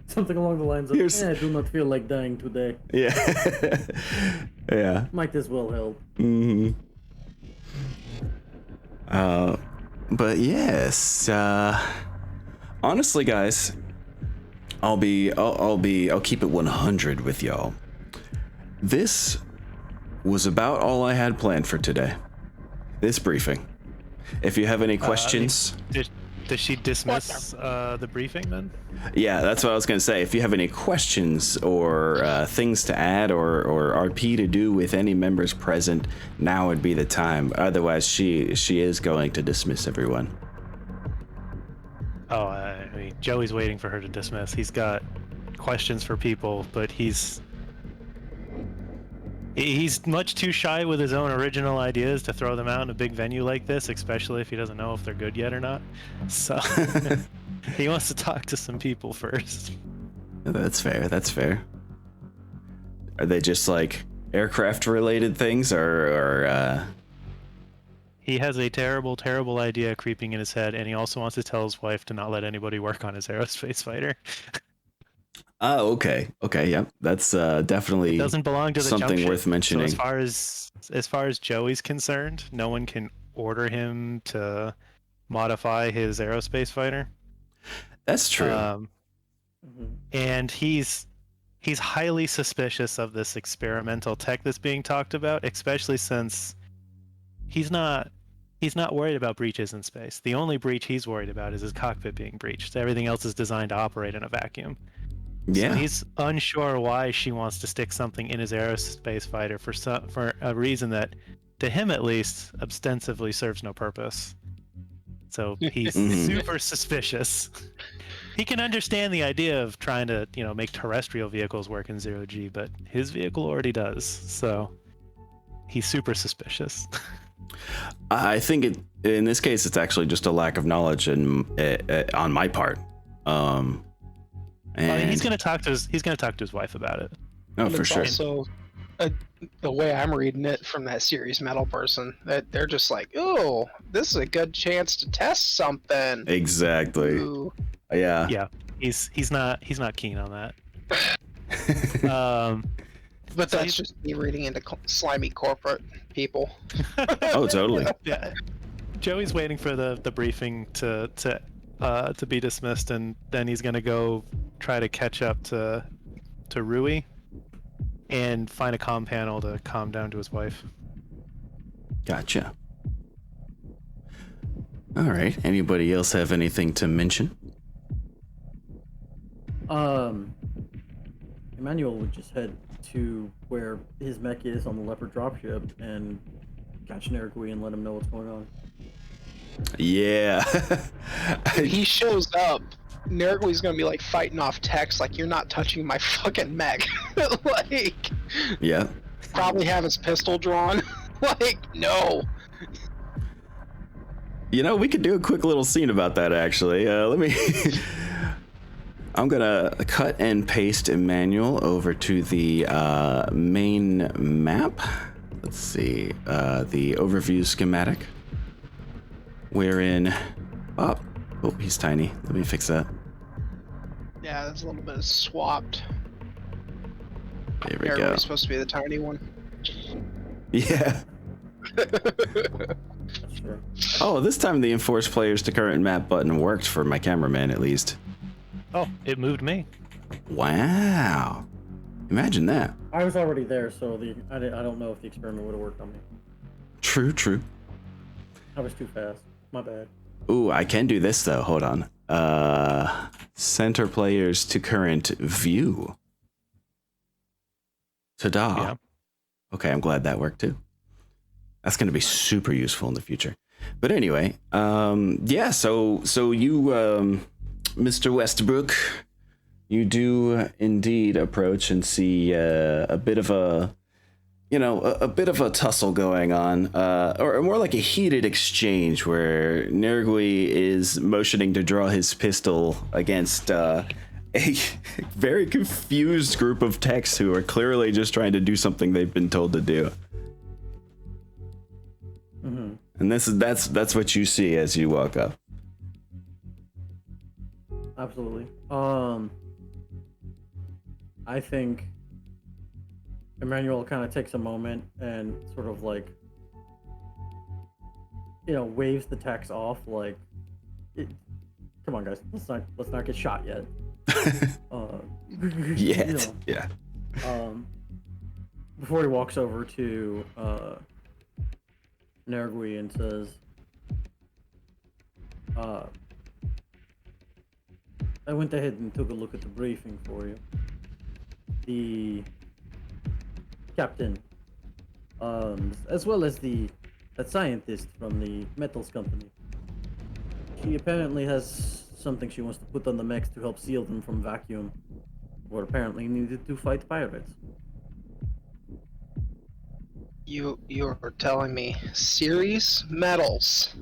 Something along the lines of, I do not feel like dying today. Yeah. Yeah. Might as well help. Mm-hmm. But yes, honestly, guys, I'll keep it 100 with y'all. This was about all I had planned for today. This briefing. If you have any questions. Does she dismiss the briefing then? Yeah, that's what I was going to say. If you have any questions or things to add or RP to do with any members present, now would be the time. Otherwise, she is going to dismiss everyone. Oh, I mean, Joey's waiting for her to dismiss. He's got questions for people, but he's much too shy with his own original ideas to throw them out in a big venue like this, especially if he doesn't know if they're good yet or not. So he wants to talk to some people first. That's fair. Are they just like aircraft related things or He has a terrible idea creeping in his head, and he also wants to tell his wife to not let anybody work on his aerospace fighter. Oh, okay, yep. That's definitely it doesn't belong to the something jumpship. worth mentioning. So as far as Joey's concerned, no one can order him to modify his aerospace fighter. That's true. And he's highly suspicious of this experimental tech that's being talked about, especially since he's not worried about breaches in space. The only breach he's worried about is his cockpit being breached. Everything else is designed to operate in a vacuum. Yeah. So he's unsure why she wants to stick something in his aerospace fighter for a reason that, to him at least, ostensibly serves no purpose. So he's super suspicious. He can understand the idea of trying to, make terrestrial vehicles work in 0G, but his vehicle already does. So he's super suspicious. I think in this case, it's actually just a lack of knowledge on my part. And I mean, he's gonna talk to his wife about it. oh, And for it's sure. also the way I'm reading it from that series metal person, that they're just like, oh, this is a good chance to test something. Exactly. Ooh. Yeah. Yeah, he's not keen on that. But So that's just me reading into slimy corporate people. Oh, totally. Yeah, Joey's waiting for the briefing to be dismissed, and then he's gonna go try to catch up to Rui and find a comm panel to calm down to his wife. Gotcha. All right. Anybody else have anything to mention? Emmanuel would just head to where his mech is on the leopard dropship and catch Nergui and let him know what's going on. Yeah. If he shows up, Nergui's gonna be like fighting off text, like, you're not touching my fucking mech. Like, Yeah. probably have his pistol drawn. Like, no. You know, we could do a quick little scene about that, actually. Let me... I'm gonna cut and paste Emmanuel over to the main map. Let's see, the overview schematic. Wherein... Oh, he's tiny. Let me fix that. Yeah, there's a little bit of swapped. There we go. Nergui's supposed to be the tiny one. Yeah. That's true. Oh, this time the enforce players to current map button worked for my cameraman, at least. Oh, it moved me. Wow. Imagine that. I was already there, so I don't know if the experiment would have worked on me. True. I was too fast. My bad. Ooh, I can do this though. Hold on. Center players to current view. Ta-da. Yeah. Okay, I'm glad that worked too. That's going to be super useful in the future. But anyway, yeah, so you, Mr. Westbrook, you do indeed approach and see a bit of a tussle going on, or more like a heated exchange where Nergui is motioning to draw his pistol against a very confused group of techs who are clearly just trying to do something they've been told to do. Mm-hmm. And that's what you see as you walk up. Absolutely. I think Emmanuel kind of takes a moment and sort of like, waves the techs off like, come on guys, let's not get shot yet. Yeah. Before he walks over to Nergui and says, I went ahead and took a look at the briefing for you. The captain, as well as that scientist from the metals company. She apparently has something she wants to put on the mechs to help seal them from vacuum, or apparently needed to fight pirates. You're telling me Ceres Metals,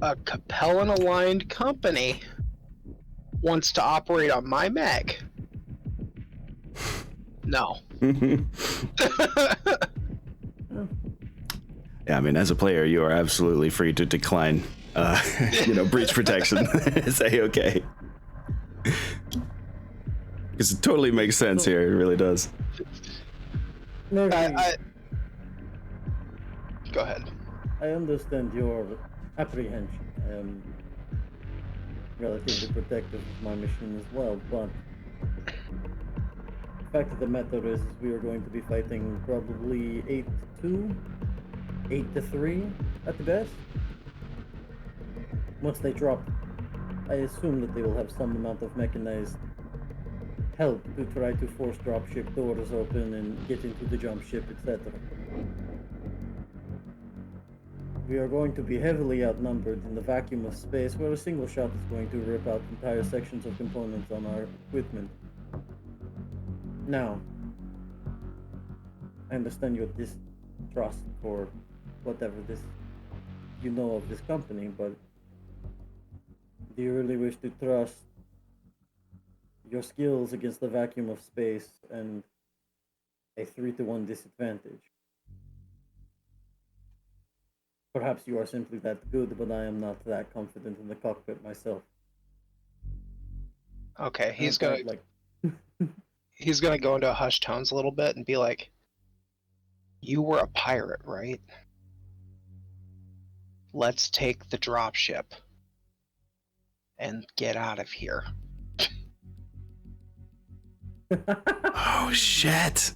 a Capellan-aligned company, wants to operate on my mech? No. Yeah, I mean, as a player, you are absolutely free to decline, breach protection. Say okay. Because it totally makes sense here. It really does. Go ahead. I understand your apprehension. I am relatively protective of my mission as well, but the fact of the matter is we are going to be fighting probably 8-2, 8-3 at the best. Once they drop, I assume that they will have some amount of mechanized help to try to force dropship doors open and get into the jump ship, etc. We are going to be heavily outnumbered in the vacuum of space, where a single shot is going to rip out entire sections of components on our equipment. Now, I understand your distrust for whatever this you know of this company, but do you really wish to trust your skills against the vacuum of space and a 3-to-1 disadvantage? Perhaps you are simply that good, but I am not that confident in the cockpit myself. Okay, he's And I gonna like he's gonna go into hushed tones a little bit and be like, "You were a pirate, right? Let's take the dropship and get out of here." Oh shit!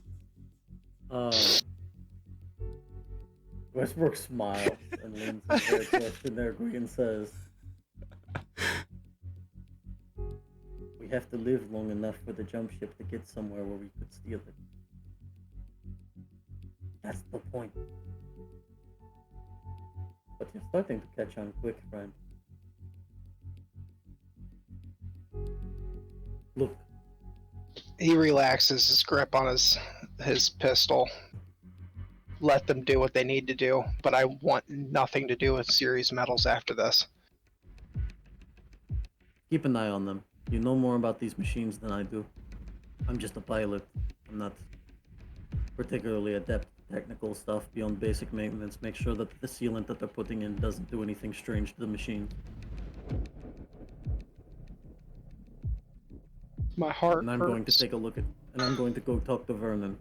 Westbrook smiles and leans very close to Nergui and says, "We have to live long enough for the jump ship to get somewhere where we could steal it. That's the point. But you're starting to catch on quick, friend. Look, He relaxes his grip on his pistol. Let them do what they need to do, but I want nothing to do with series metals after this. keep an eye on them. You know more about these machines than I do. I'm just a pilot. I'm not particularly adept at technical stuff beyond basic maintenance. Make sure that the sealant that they're putting in doesn't do anything strange to the machine. My heart And I'm hurts. going to take a look at, and I'm going to go talk to Vernon.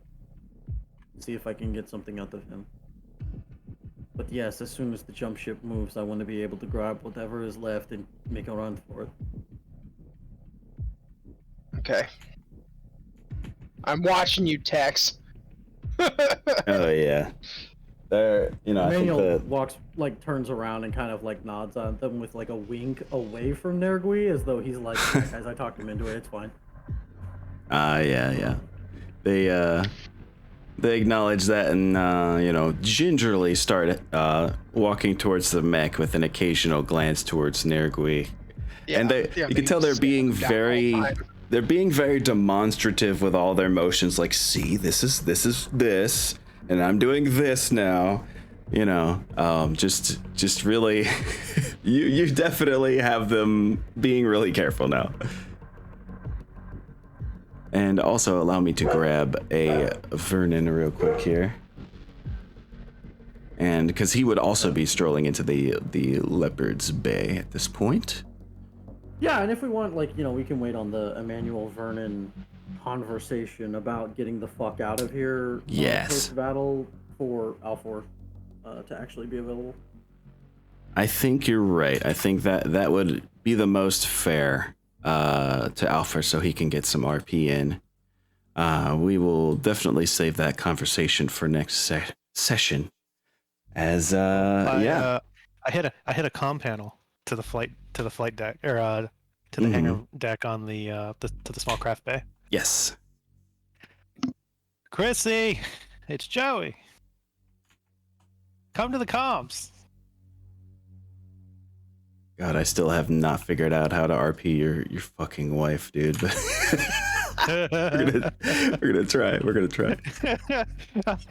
See if I can get something out of him. But yes, as soon as the jump ship moves, I want to be able to grab whatever is left and make a run for it. Okay. I'm watching you, Tex. Oh yeah. There, you know, I think Emmanuel that walks, turns around and kind of nods at them with a wink away from Nergui, as though he's like, "Yeah, guys, I talked him into it, it's fine." yeah. They acknowledge that and gingerly start walking towards the mech with an occasional glance towards Nergui. Yeah, And you can tell they're being very demonstrative with all their motions, like, see, this is this, and I'm doing this now. Just really, you definitely have them being really careful now. And also allow me to grab a Vernon real quick here. And because he would also be strolling into the Leopard's Bay at this point. Yeah, and if we want, we can wait on the Emmanuel Vernon conversation about getting the fuck out of here. Yes. Post-battle for Alfor to actually be available. I think you're right. I think that would be the most fair to Alpha so he can get some RP in. We will definitely save that conversation for next session. As I hit a comm panel to the flight deck, or to the hangar deck on the to the small craft bay. Yes. Chrissy, it's Joey. Come to the comms. God, I still have not figured out how to RP your fucking wife, dude. But we're gonna try. We're gonna try.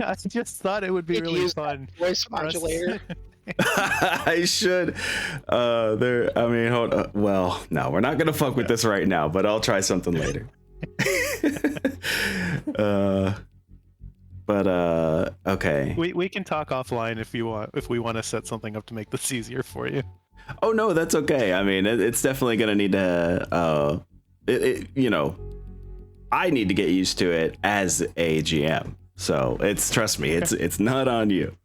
I just thought it would be really Use fun. voice modulator. I should. Hold on. Well, no, we're not gonna fuck with this right now. But I'll try something later. Okay. We can talk offline if you want. If we want to set something up to make this easier for you. Oh no, that's okay. I mean, it's definitely gonna need to. I need to get used to it as a GM. So trust me, it's not on you.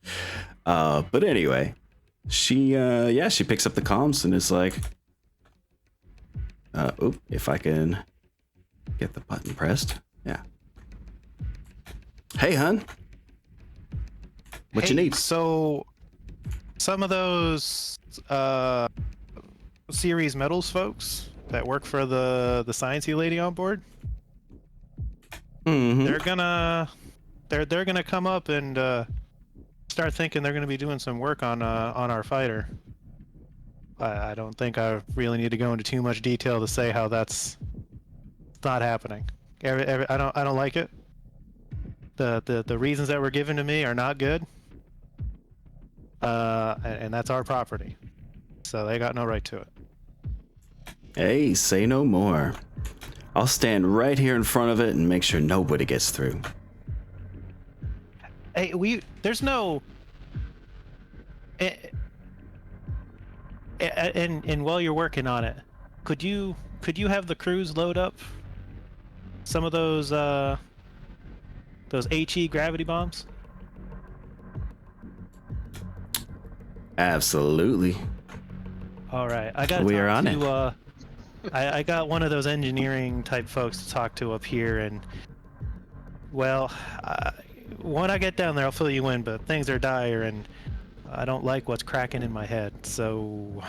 But anyway, she picks up the comms and is like, if I can get the button pressed, yeah. Hey, hun. What you need? So, some of those series metals folks that work for the sciencey lady on board, they're gonna come up and start thinking they're gonna be doing some work on our fighter. I don't think I really need to go into too much detail to say how that's not happening. I don't like it. The reasons that were given to me are not good. and that's our property. So they got no right to it. Hey, say no more. I'll stand right here in front of it and make sure nobody gets through. Hey, there's no. And while you're working on it, could you have the crews load up some of those HE gravity bombs? Absolutely. All right, I got. We are on it. I got one of those engineering type folks to talk to up here, and well, when I get down there, I'll fill you in. But things are dire, and I don't like what's cracking in my head. So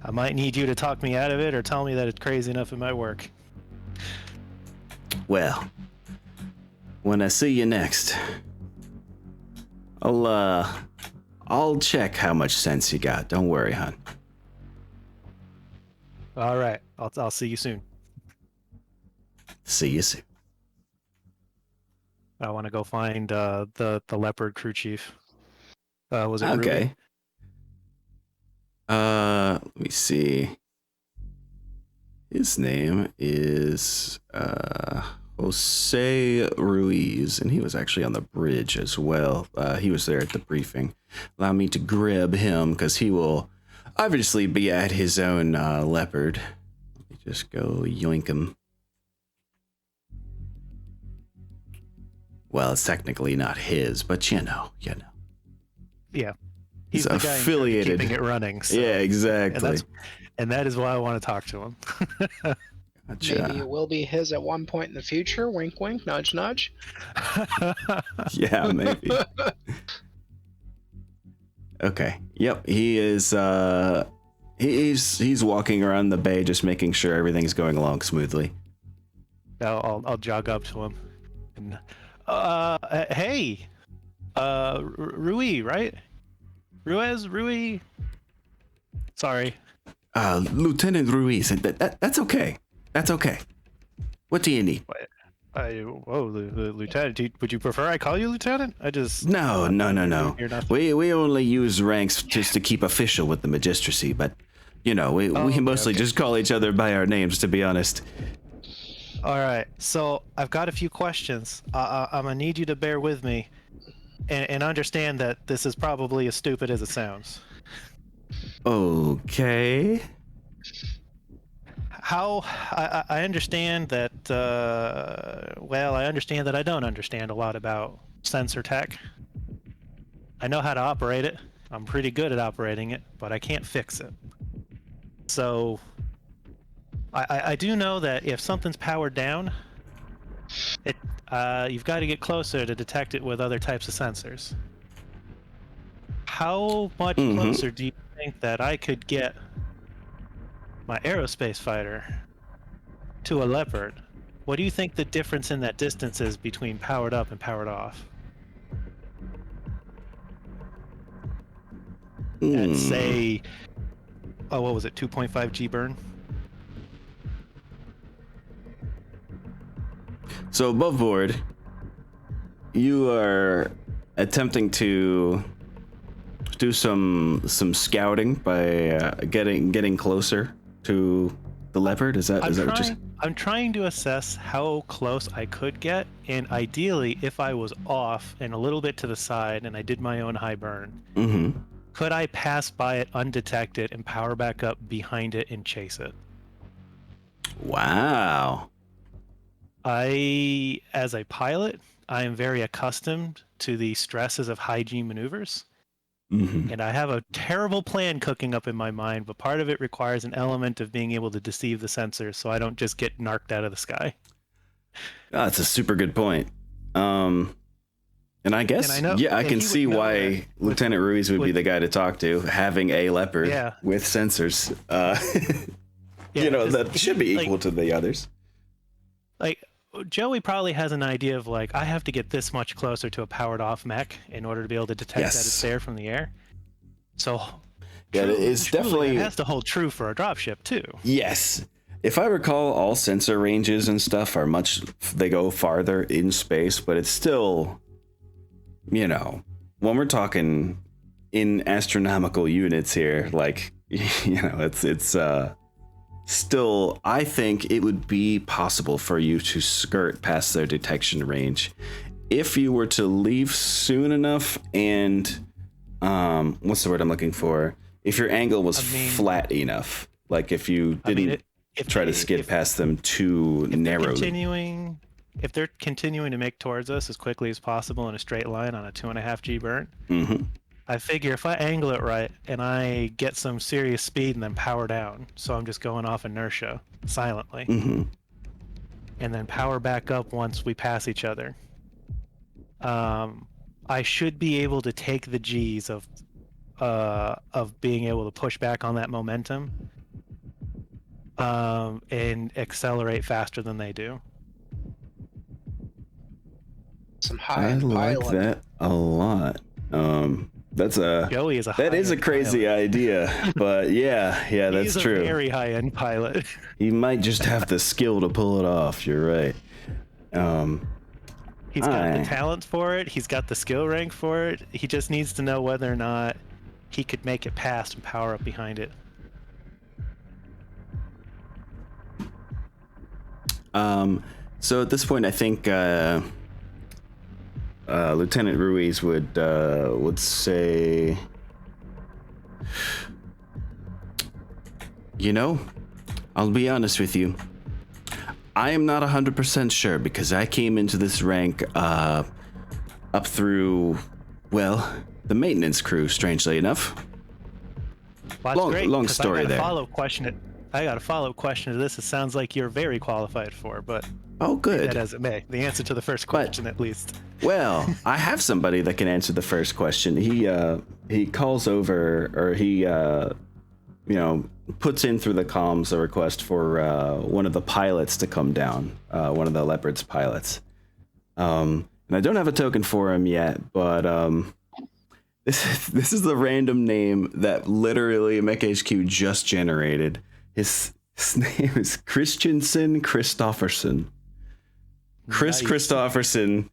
I might need you to talk me out of it, or tell me that it's crazy enough it might work. Well, when I see you next, I'll check how much sense you got. Don't worry, hon. All right, I'll see you soon. See you soon. I want to go find the leopard crew chief. Was it Okay. Ruby? Let me see. His name is Jose Ruiz, and he was actually on the bridge as well. He was there at the briefing. Allow me to grab him because he will obviously be at his own leopard. Let me just go yoink him. Well, it's technically not his, but you know. Yeah. He's the guy in charge of affiliated. keeping it running. So. Yeah, exactly. And that is why I want to talk to him. Gotcha. Maybe it will be his at one point in the future. Wink, wink, nudge, nudge. Yeah, maybe. Okay. Yep. He is. He's walking around the bay, just making sure everything's going along smoothly. I'll jog up to him. And hey, Rui, right? Rui. Sorry. Lieutenant Ruiz. That's okay. That's okay. What do you need? The lieutenant. Would you prefer I call you lieutenant? No. You're not. We only use ranks just to keep official with the magistracy, but we mostly just call each other by our names, to be honest. All right. So I've got a few questions. I'm gonna need you to bear with me, and understand that this is probably as stupid as it sounds. Okay. How I understand that. I understand that I don't understand a lot about sensor tech. I know how to operate it. I'm pretty good at operating it, but I can't fix it. So I do know that if something's powered down, you've got to get closer to detect it with other types of sensors. How much closer do you think that I could get my aerospace fighter to a leopard? What do you think the difference in that distance is between powered up and powered off? At say, what was it, 2.5 G burn? So above board, you are attempting to do some scouting by getting closer to the leopard. Is that what you're saying? I'm trying to assess how close I could get, and ideally, if I was off and a little bit to the side, and I did my own high burn, could I pass by it undetected and power back up behind it and chase it? Wow. As a pilot, I am very accustomed to the stresses of high G maneuvers. And I have a terrible plan cooking up in my mind, but part of it requires an element of being able to deceive the sensors so I don't just get narked out of the sky. That's a super good point. And I guess, I can see why Lieutenant Ruiz would be the guy to talk to, having a leopard with sensors. That should be equal to the others. Like, Joey probably has an idea of like, I have to get this much closer to a powered off mech in order to be able to detect that it's there from the air. So it's definitely, it has to hold true for a dropship too. Yes. If I recall, all sensor ranges and stuff they go farther in space, but it's still, when we're talking in astronomical units here. Like, it's still, I think it would be possible for you to skirt past their detection range if you were to leave soon enough and what's the word I'm looking for? If your angle was flat enough, like if you didn't try to skid past them too narrowly. If they're continuing to make towards us as quickly as possible in a straight line on a 2.5 G burn, I figure if I angle it right and I get some serious speed and then power down, so I'm just going off inertia silently, and then power back up once we pass each other, I should be able to take the G's of being able to push back on that momentum and accelerate faster than they do. I like that a lot. Joey is that is a crazy idea, but yeah, that's true. He's a very high-end pilot. He might just have the skill to pull it off. You're right. He's got the talent for it. He's got the skill rank for it. He just needs to know whether or not he could make it past and power up behind it. So at this point, I think Lieutenant Ruiz would say, I'll be honest with you. I am not 100% sure because I came into this rank up through, the maintenance crew, strangely enough. Well, that's great, long story there. I got a follow-up question to this. It sounds like you're very qualified for, but oh, good. That as it may. The answer to the first question, at least. Well, I have somebody that can answer the first question. He calls over, or he puts in through the comms a request for one of the pilots to come down, one of the Leopard's pilots. And I don't have a token for him yet, but this is the random name that literally MechHQ just generated. His name is Christensen Christofferson. Chris Christofferson.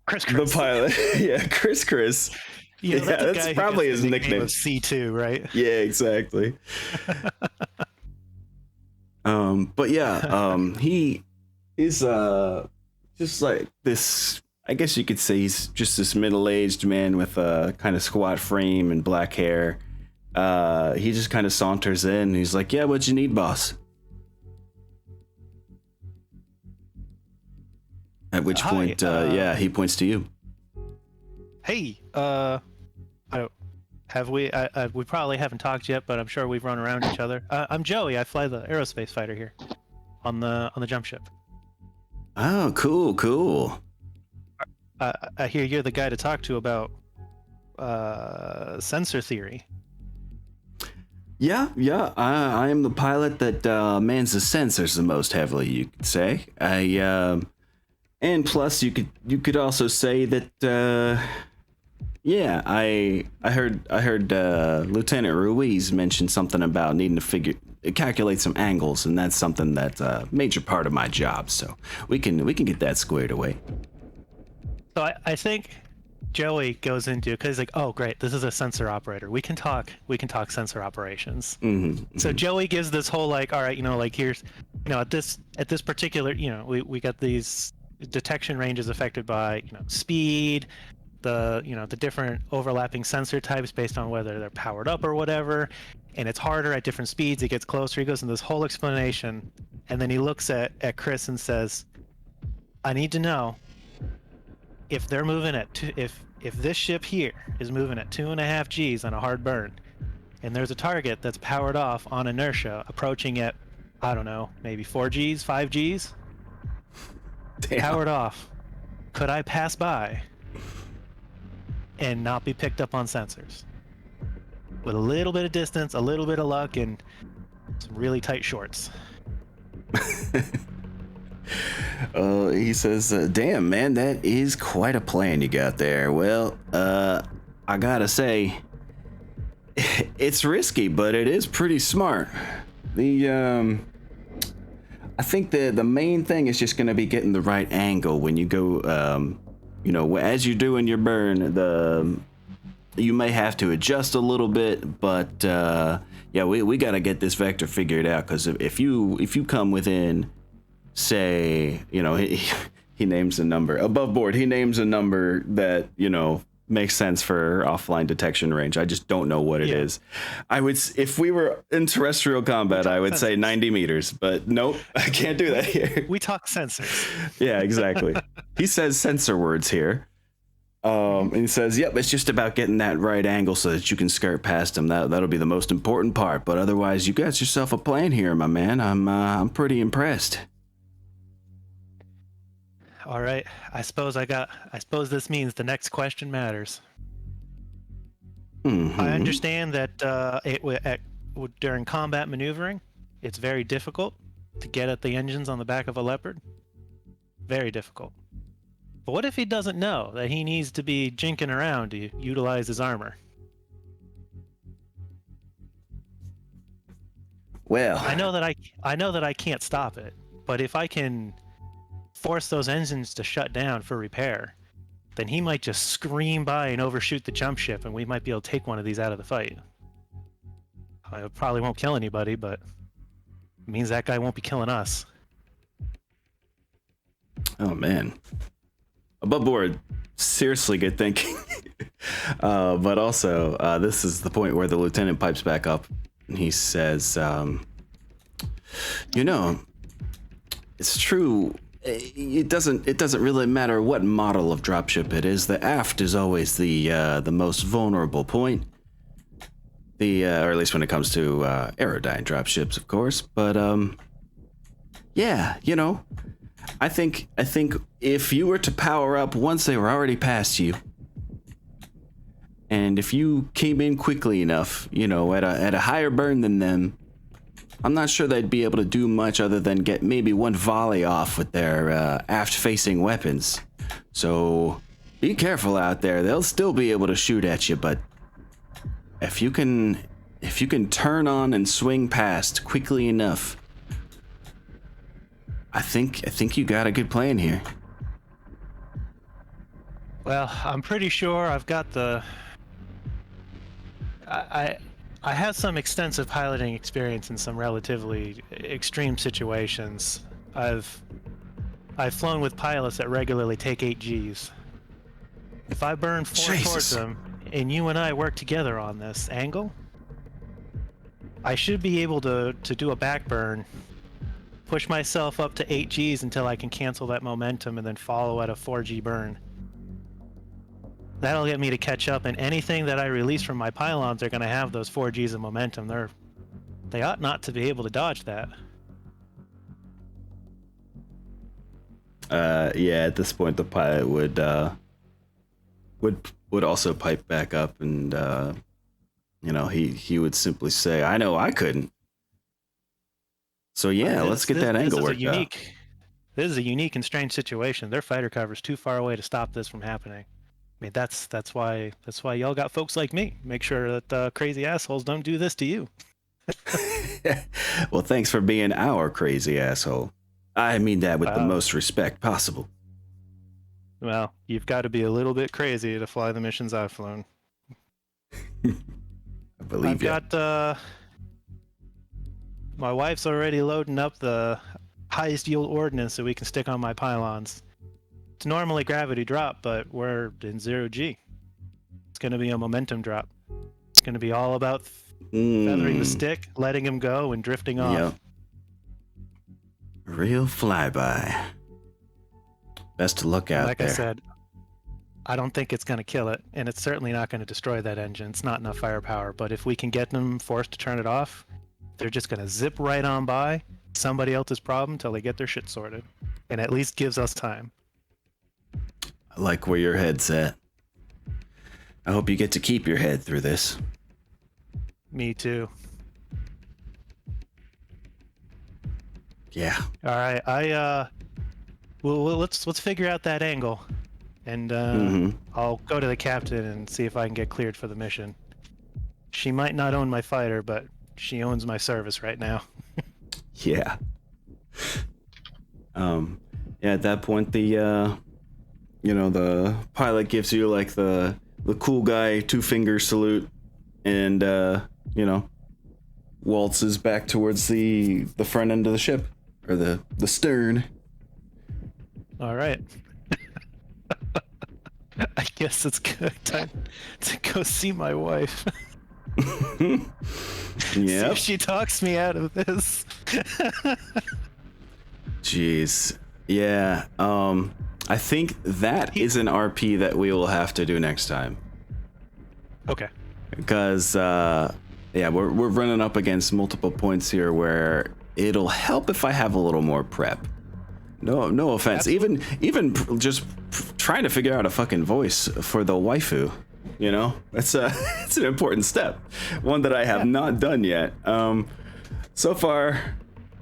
Chris. The pilot. Yeah, Chris. Yeah, that's probably his nickname. Of C2, right? Yeah, exactly. But yeah, he is just like this, I guess you could say he's just this middle-aged man with a kind of squat frame and black hair. He just kind of saunters in and he's like, yeah, what you need, boss? At which point, he points to you. Hey, we probably haven't talked yet, but I'm sure we've run around each other. I'm Joey. I fly the aerospace fighter here on the jumpship. Oh, cool. I hear you're the guy to talk to about sensor theory. Yeah. I am the pilot that mans the sensors the most heavily, you could say. And plus, you could also say that, I heard Lieutenant Ruiz mention something about needing to calculate some angles, and that's something that's a major part of my job. So we can get that squared away. So I think Joey goes into, because he's like, oh great, this is a sensor operator. We can talk sensor operations. Mm-hmm. So Joey gives this whole all right, here's, at this particular, we got these detection ranges affected by speed, the different overlapping sensor types based on whether they're powered up or whatever, and it's harder at different speeds. It gets closer. He goes into this whole explanation, and then he looks at Chris and says, I need to know if they're moving at if this ship here is moving at 2.5 G's on a hard burn, and there's a target that's powered off on inertia approaching at, I don't know, maybe 4 G's, 5 G's. Damn. Powered off. Could I pass by and not be picked up on sensors? With a little bit of distance, a little bit of luck, and some really tight shorts. He says, damn, man, that is quite a plan you got there. Well, I gotta say, it's risky, but it is pretty smart. I think the main thing is just gonna be getting the right angle when you go, as you're doing your burn, You may have to adjust a little bit, but yeah, we got to get this vector figured out, because if you come within, say, you know, he names a number above board. He names a number that, you know, makes sense for offline detection range. I just don't know what it is. I would, if we were in terrestrial combat, I would say 90 meters, but nope, I can't do that here. We talk sensors. Yeah, exactly. He says sensor words here. And he says, yep, it's just about getting that right angle so that you can skirt past him. That'll be the most important part. But otherwise, you got yourself a plan here, my man. I'm pretty impressed. All right. I suppose this means the next question matters. Mm-hmm. I understand that during combat maneuvering, it's very difficult to get at the engines on the back of a Leopard. Very difficult. But what if he doesn't know that he needs to be jinking around to utilize his armor? Well, I know that I can't stop it, but if I can force those engines to shut down for repair, then he might just scream by and overshoot the jump ship, and we might be able to take one of these out of the fight. I probably won't kill anybody, but it means that guy won't be killing us. oh man, above board, seriously good thinking. But also, this is the point where the lieutenant pipes back up, and he says, you know, it's true. It doesn't really matter what model of dropship it is. The aft is always the most vulnerable point. Or at least when it comes to aerodyne dropships, of course. But yeah, you know, I think if you were to power up once they were already past you, and if you came in quickly enough, you know, at a higher burn than them, I'm not sure they'd be able to do much other than get maybe one volley off with their aft-facing weapons. So be careful out there. They'll still be able to shoot at you, but if you can turn on and swing past quickly enough, I think you got a good plan here. Well, I'm pretty sure I've got the... I have some extensive piloting experience in some relatively extreme situations. I've flown with pilots that regularly take 8 Gs. If I burn 4 towards them, and you and I work together on this angle, I should be able to do a back burn, push myself up to 8 Gs until I can cancel that momentum, and then follow at a 4G burn. That'll get me to catch up, and anything that I release from my pylons are going to have those 4 Gs of momentum. They ought not to be able to dodge that. Yeah, at this point the pilot would also pipe back up, and you know, he would simply say, I know I couldn't. So yeah, let's get that angle worked out. This is a unique and strange situation. Their fighter cover's too far away to stop this from happening. I mean, that's why y'all got folks like me. Make sure that crazy assholes don't do this to you. Well, thanks for being our crazy asshole. I mean that with the most respect possible. Well, you've got to be a little bit crazy to fly the missions I've flown. I believe you. I've got my wife's already loading up the highest yield ordnance so we can stick on my pylons. It's normally gravity drop, but we're in 0G. It's going to be a momentum drop. It's going to be all about feathering the stick, letting him go, and drifting off. Yep. Real flyby. Best to look out like there. I said, I don't think it's going to kill it, and it's certainly not going to destroy that engine. It's not enough firepower, but if we can get them forced to turn it off, they're just going to zip right on by somebody else's problem until they get their shit sorted, and at least gives us time. I like where your head's at. I hope you get to keep your head through this. Me too. Yeah. All right, well, let's figure out that angle, and I'll go to the captain and see if I can get cleared for the mission. She might not own my fighter, but she owns my service right now. Yeah. Yeah, at that point, the pilot gives you like the the cool guy 2-finger salute, and waltzes back towards the front end of the ship, or the stern. All right. I guess it's good time to go see my wife. See Yep. if she talks me out of this. Jeez. Yeah. I think that is an RP that we will have to do next time. Okay. Because we're running up against multiple points here where it'll help if I have a little more prep. No offense. Absolutely. Even just trying to figure out a fucking voice for the waifu, it's an important step, one that I have not done yet. So far,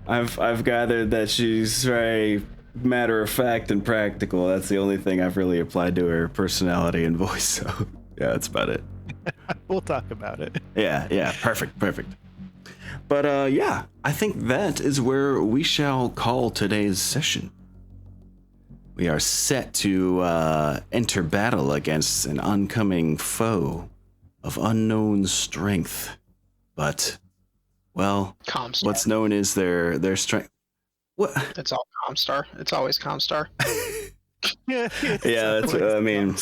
I've gathered that she's very matter of fact and practical. That's the only thing I've really applied to her personality and voice. So yeah, that's about it. We'll talk about it. Yeah, perfect. But I think that is where we shall call today's session. We are set to enter battle against an oncoming foe of unknown strength. But, well, Comstar. what's known is their strength. What? It's all Comstar. It's always Comstar. Yeah, that's what I mean.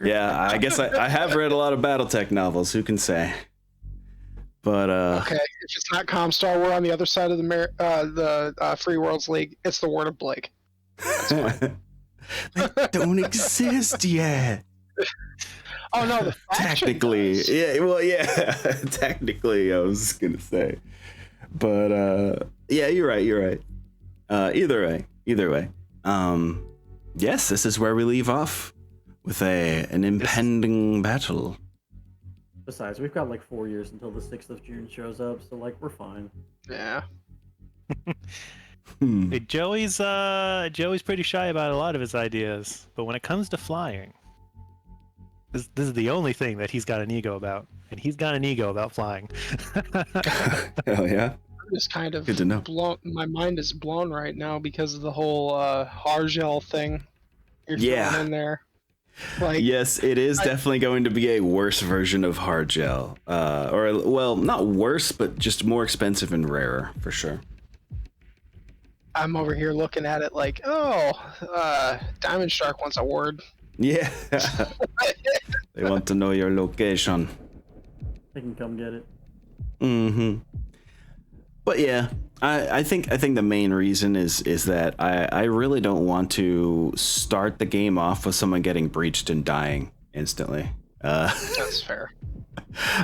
Yeah, I guess I have read a lot of BattleTech novels. Who can say? But Okay, if it's not Comstar, we're on the other side of the Free Worlds League. It's the Word of Blake. they don't exist yet. Oh no, the faction Technically, does. technically, I was gonna say, but you're right. Either way, yes, this is where we leave off with an impending battle. Besides, we've got like 4 years until the 6th of June shows up, so like we're fine. Yeah. Hey, Joey's pretty shy about a lot of his ideas, but when it comes to flying, this is the only thing that he's got an ego about, and he's got an ego about flying. Hell yeah! I'm just kind of Good to know. blown. My mind is blown right now because of the whole Hargel thing you're Yeah. throwing in there. Like, Yes, it is definitely going to be a worse version of hard gel. Or, well, not worse, but just more expensive and rarer, for sure. I'm over here looking at it like, Diamond Shark wants a word. Yeah. They want to know your location. They can come get it. Mm-hmm. But yeah, I think the main reason is that I really don't want to start the game off with someone getting breached and dying instantly. That's fair.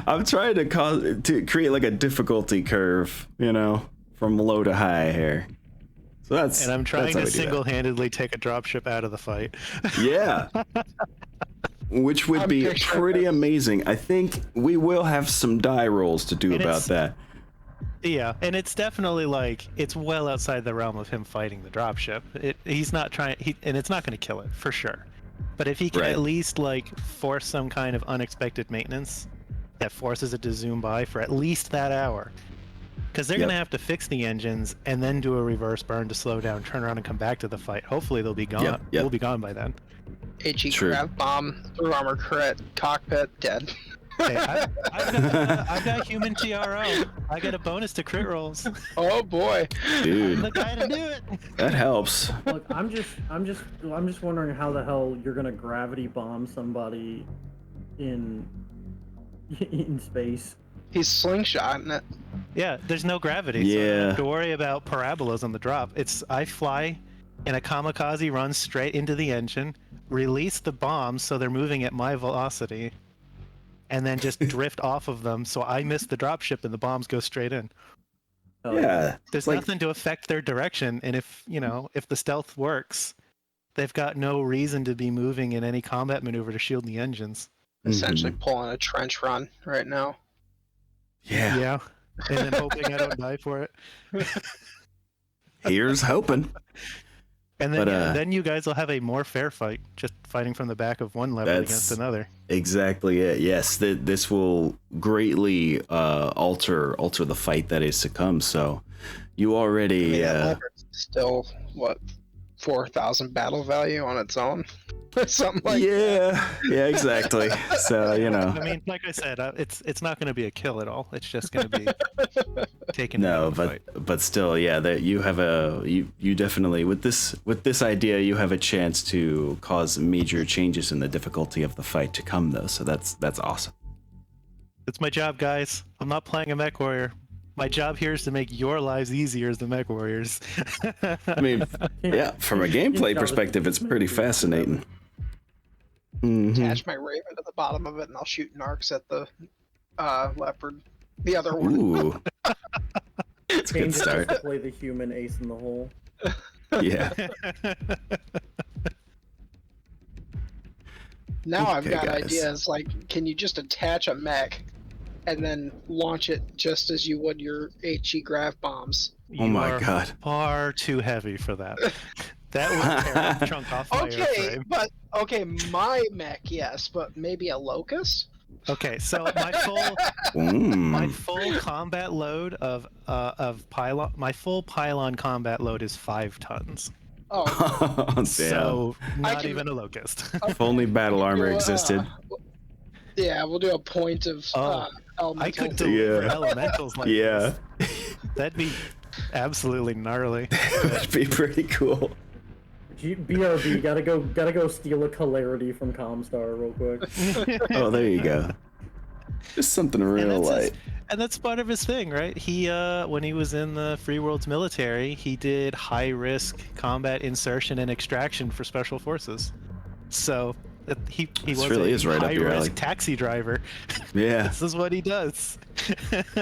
I'm trying to create like a difficulty curve, from low to high here. So that's And I'm trying that's how to we do that. single-handedly take a dropship out of the fight. Yeah. Which would I'm be picturing pretty this. amazing. I think we will have some die rolls to do And about it's- that. Yeah, and it's definitely it's well outside the realm of him fighting the dropship. He's not trying, and it's not going to kill it for sure. But if he can Right. at least force some kind of unexpected maintenance that forces it to zoom by for at least that hour, because they're Yep. going to have to fix the engines and then do a reverse burn to slow down, turn around, and come back to the fight. Hopefully they'll be gone. Yep. We'll be gone by then. HE True. grab bomb, through armor crit, cockpit, dead. Hey, I've got human TRO. I get a bonus to crit rolls. Oh boy. I'm Dude, the guy to do it. that helps. Look, I'm just wondering how the hell you're gonna gravity bomb somebody in space. He's slingshotting it. Yeah, there's no gravity, so I don't Yeah. have to worry about parabolas on the drop. I fly, and a kamikaze runs straight into the engine, release the bombs so they're moving at my velocity, and then just drift off of them so I miss the dropship and the bombs go straight in. Hell Yeah. There's Like- nothing to affect their direction, and if the stealth works, they've got no reason to be moving in any combat maneuver to shield the engines. Essentially Mhm. pulling a trench run right now. Yeah. And then hoping I don't die for it. Here's hoping. And then, But, then you guys will have a more fair fight, just fighting from the back of one lever That's- against another. Exactly it. Yes, this will greatly alter the fight that is to come. So you already that lever's still, what, 4,000 battle value on its own. Or something like yeah, exactly. So, you know. I mean, like I said, it's not going to be a kill at all. It's just going to be taking it out No, of the fight. but still, yeah, that you have you definitely with this idea you have a chance to cause major changes in the difficulty of the fight to come, though. So that's awesome. It's my job, guys. I'm not playing a MechWarrior. My job here is to make your lives easier as the MechWarriors. I mean, yeah, from a gameplay perspective, it's pretty fascinating. Mm-hmm. attach my Raven to the bottom of it, and I'll shoot narcs at the leopard. The other one. Ooh, it's a good Change it just start. to play the human ace in the hole. Yeah. Now I've Okay, got guys. ideas like, can you just attach a mech and then launch it just as you would your HE grav bombs? Oh my You are God. far too heavy for that. That would tear the trunk off my Okay, airframe. but my mech, yes, but maybe a locust? Okay, so my full combat load of pylon, my full pylon combat load is 5 tons. Oh, Damn. So not can- even a locust. If only battle armor Well, existed. yeah, we'll do a point of Oh, I elemental. could deliver Yeah. elementals like Yeah, this. That'd be absolutely gnarly. it would be pretty cool. BRB, gotta go steal a Celerity from Comstar real quick. Oh, there you go. Just something real light. And that's part of his thing, right? He, when he was in the Free World's military, he did high-risk combat insertion and extraction for special forces. So he This was really a is right up your high-risk alley. taxi driver. Yeah, This is what he does.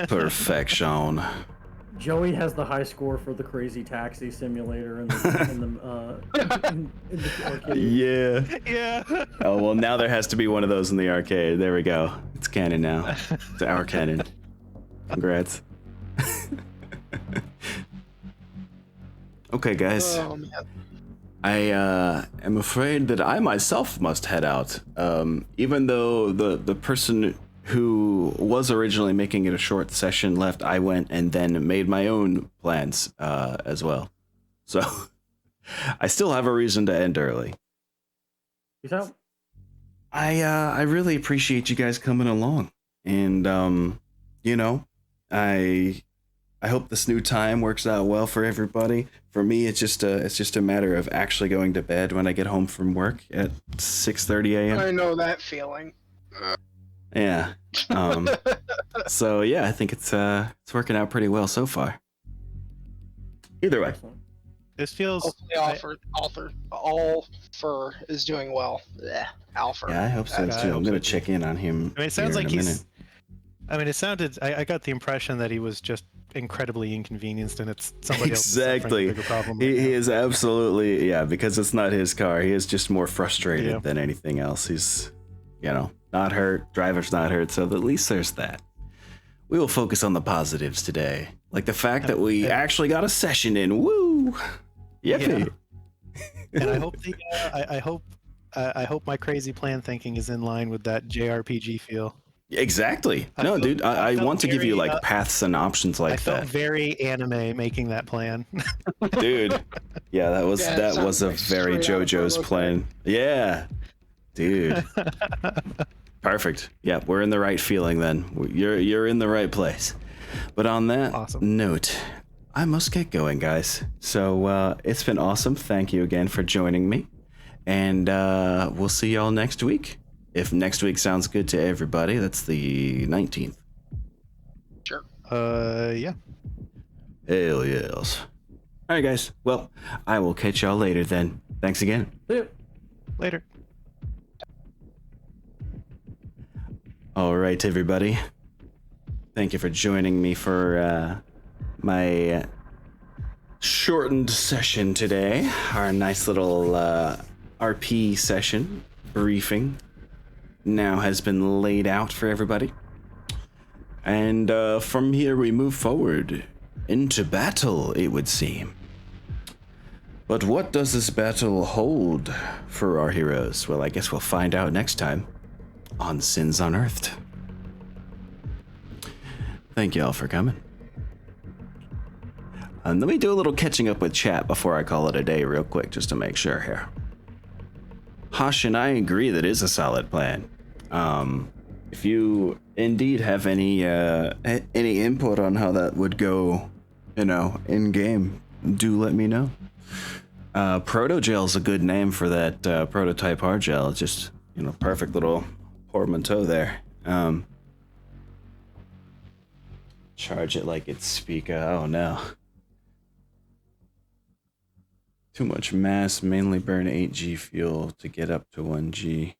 perfection. Joey has the high score for the crazy taxi simulator in the arcade. Yeah. Yeah. Oh well, now there has to be one of those in the arcade. There we go. It's canon now. It's our canon. Congrats. Okay, guys. Oh, man. I am afraid that I myself must head out. Even though the person who was originally making it a short session left, I went and then made my own plans as well. So I still have a reason to end early. Peace out. I really appreciate you guys coming along, and you know, I hope this new time works out well for everybody. For me, it's just a matter of actually going to bed when I get home from work at 6:30 a.m. I know that feeling. Yeah. So yeah, I think it's working out pretty well so far. Either way. Excellent. This feels. Hopefully, Alfer is doing well. Yeah, Alfer. Yeah, I hope so That's- too. I'm gonna check in on him. I mean, it sounds here like in a he's. minute. I mean, it sounded. I got the impression that he was just incredibly inconvenienced, and it's somebody else. Exactly. Bigger problem He right now. is absolutely, yeah, because it's not his car. He is just more frustrated Yeah. than anything else. He's, you know, not hurt. Driver's not hurt. So at least there's that. We will focus on the positives today. Like the fact that we actually got a session in. Woo! Yippee! And I hope I hope my crazy plan thinking is in line with that JRPG feel. Exactly. I No, felt- dude, I I felt want to give you very, like paths and options I like felt that. very anime making that plan. Dude. Yeah, that was Yeah, it that sounds was a like very straight out of JoJo's BattleTech. plan. Yeah. Dude. Perfect. Yeah, we're in the right feeling then. You're in the right place. But on that Awesome. note, I must get going, guys. So it's been awesome. Thank you again for joining me. And we'll see y'all next week. If next week sounds good to everybody, that's the 19th. Sure. Yeah. Hell yes. All right, guys. Well, I will catch y'all later then. Thanks again. See ya. Later. All right, everybody. Thank you for joining me for my shortened session today. Our nice little RP session briefing now has been laid out for everybody. And from here we move forward into battle, it would seem. But what does this battle hold for our heroes? Well, I guess we'll find out next time on Sins Unearthed. Thank y'all for coming. Let me do a little catching up with chat before I call it a day real quick, just to make sure here. Hosh and I agree that is a solid plan. If you indeed have any input on how that would go, in game, do let me know. Proto Gel's a good name for that prototype hard gel. Just, perfect little portmanteau there. Charge it like it's speaker. Oh no. Too much mass, mainly burn 8G fuel to get up to 1G.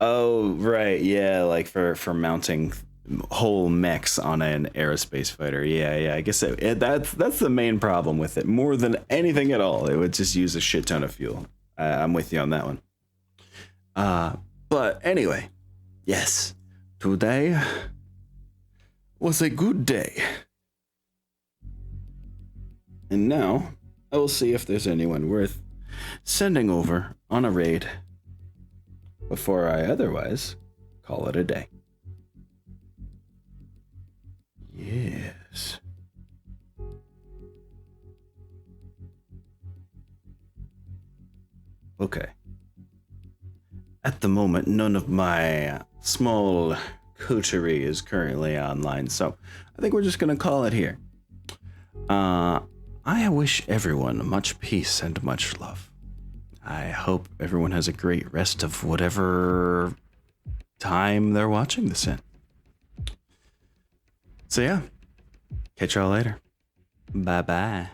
Oh, right, yeah, like for mounting whole mechs on an aerospace fighter. Yeah, I guess that's the main problem with it. More than anything at all, it would just use a shit ton of fuel. I'm with you on that one. But anyway, yes, today was a good day. And now, I will see if there's anyone worth sending over on a raid before I otherwise call it a day. Yes. Okay. At the moment, none of my small coterie is currently online, so I think we're just gonna call it here. I wish everyone much peace and much love. I hope everyone has a great rest of whatever time they're watching this in. So yeah, catch y'all later. Bye-bye.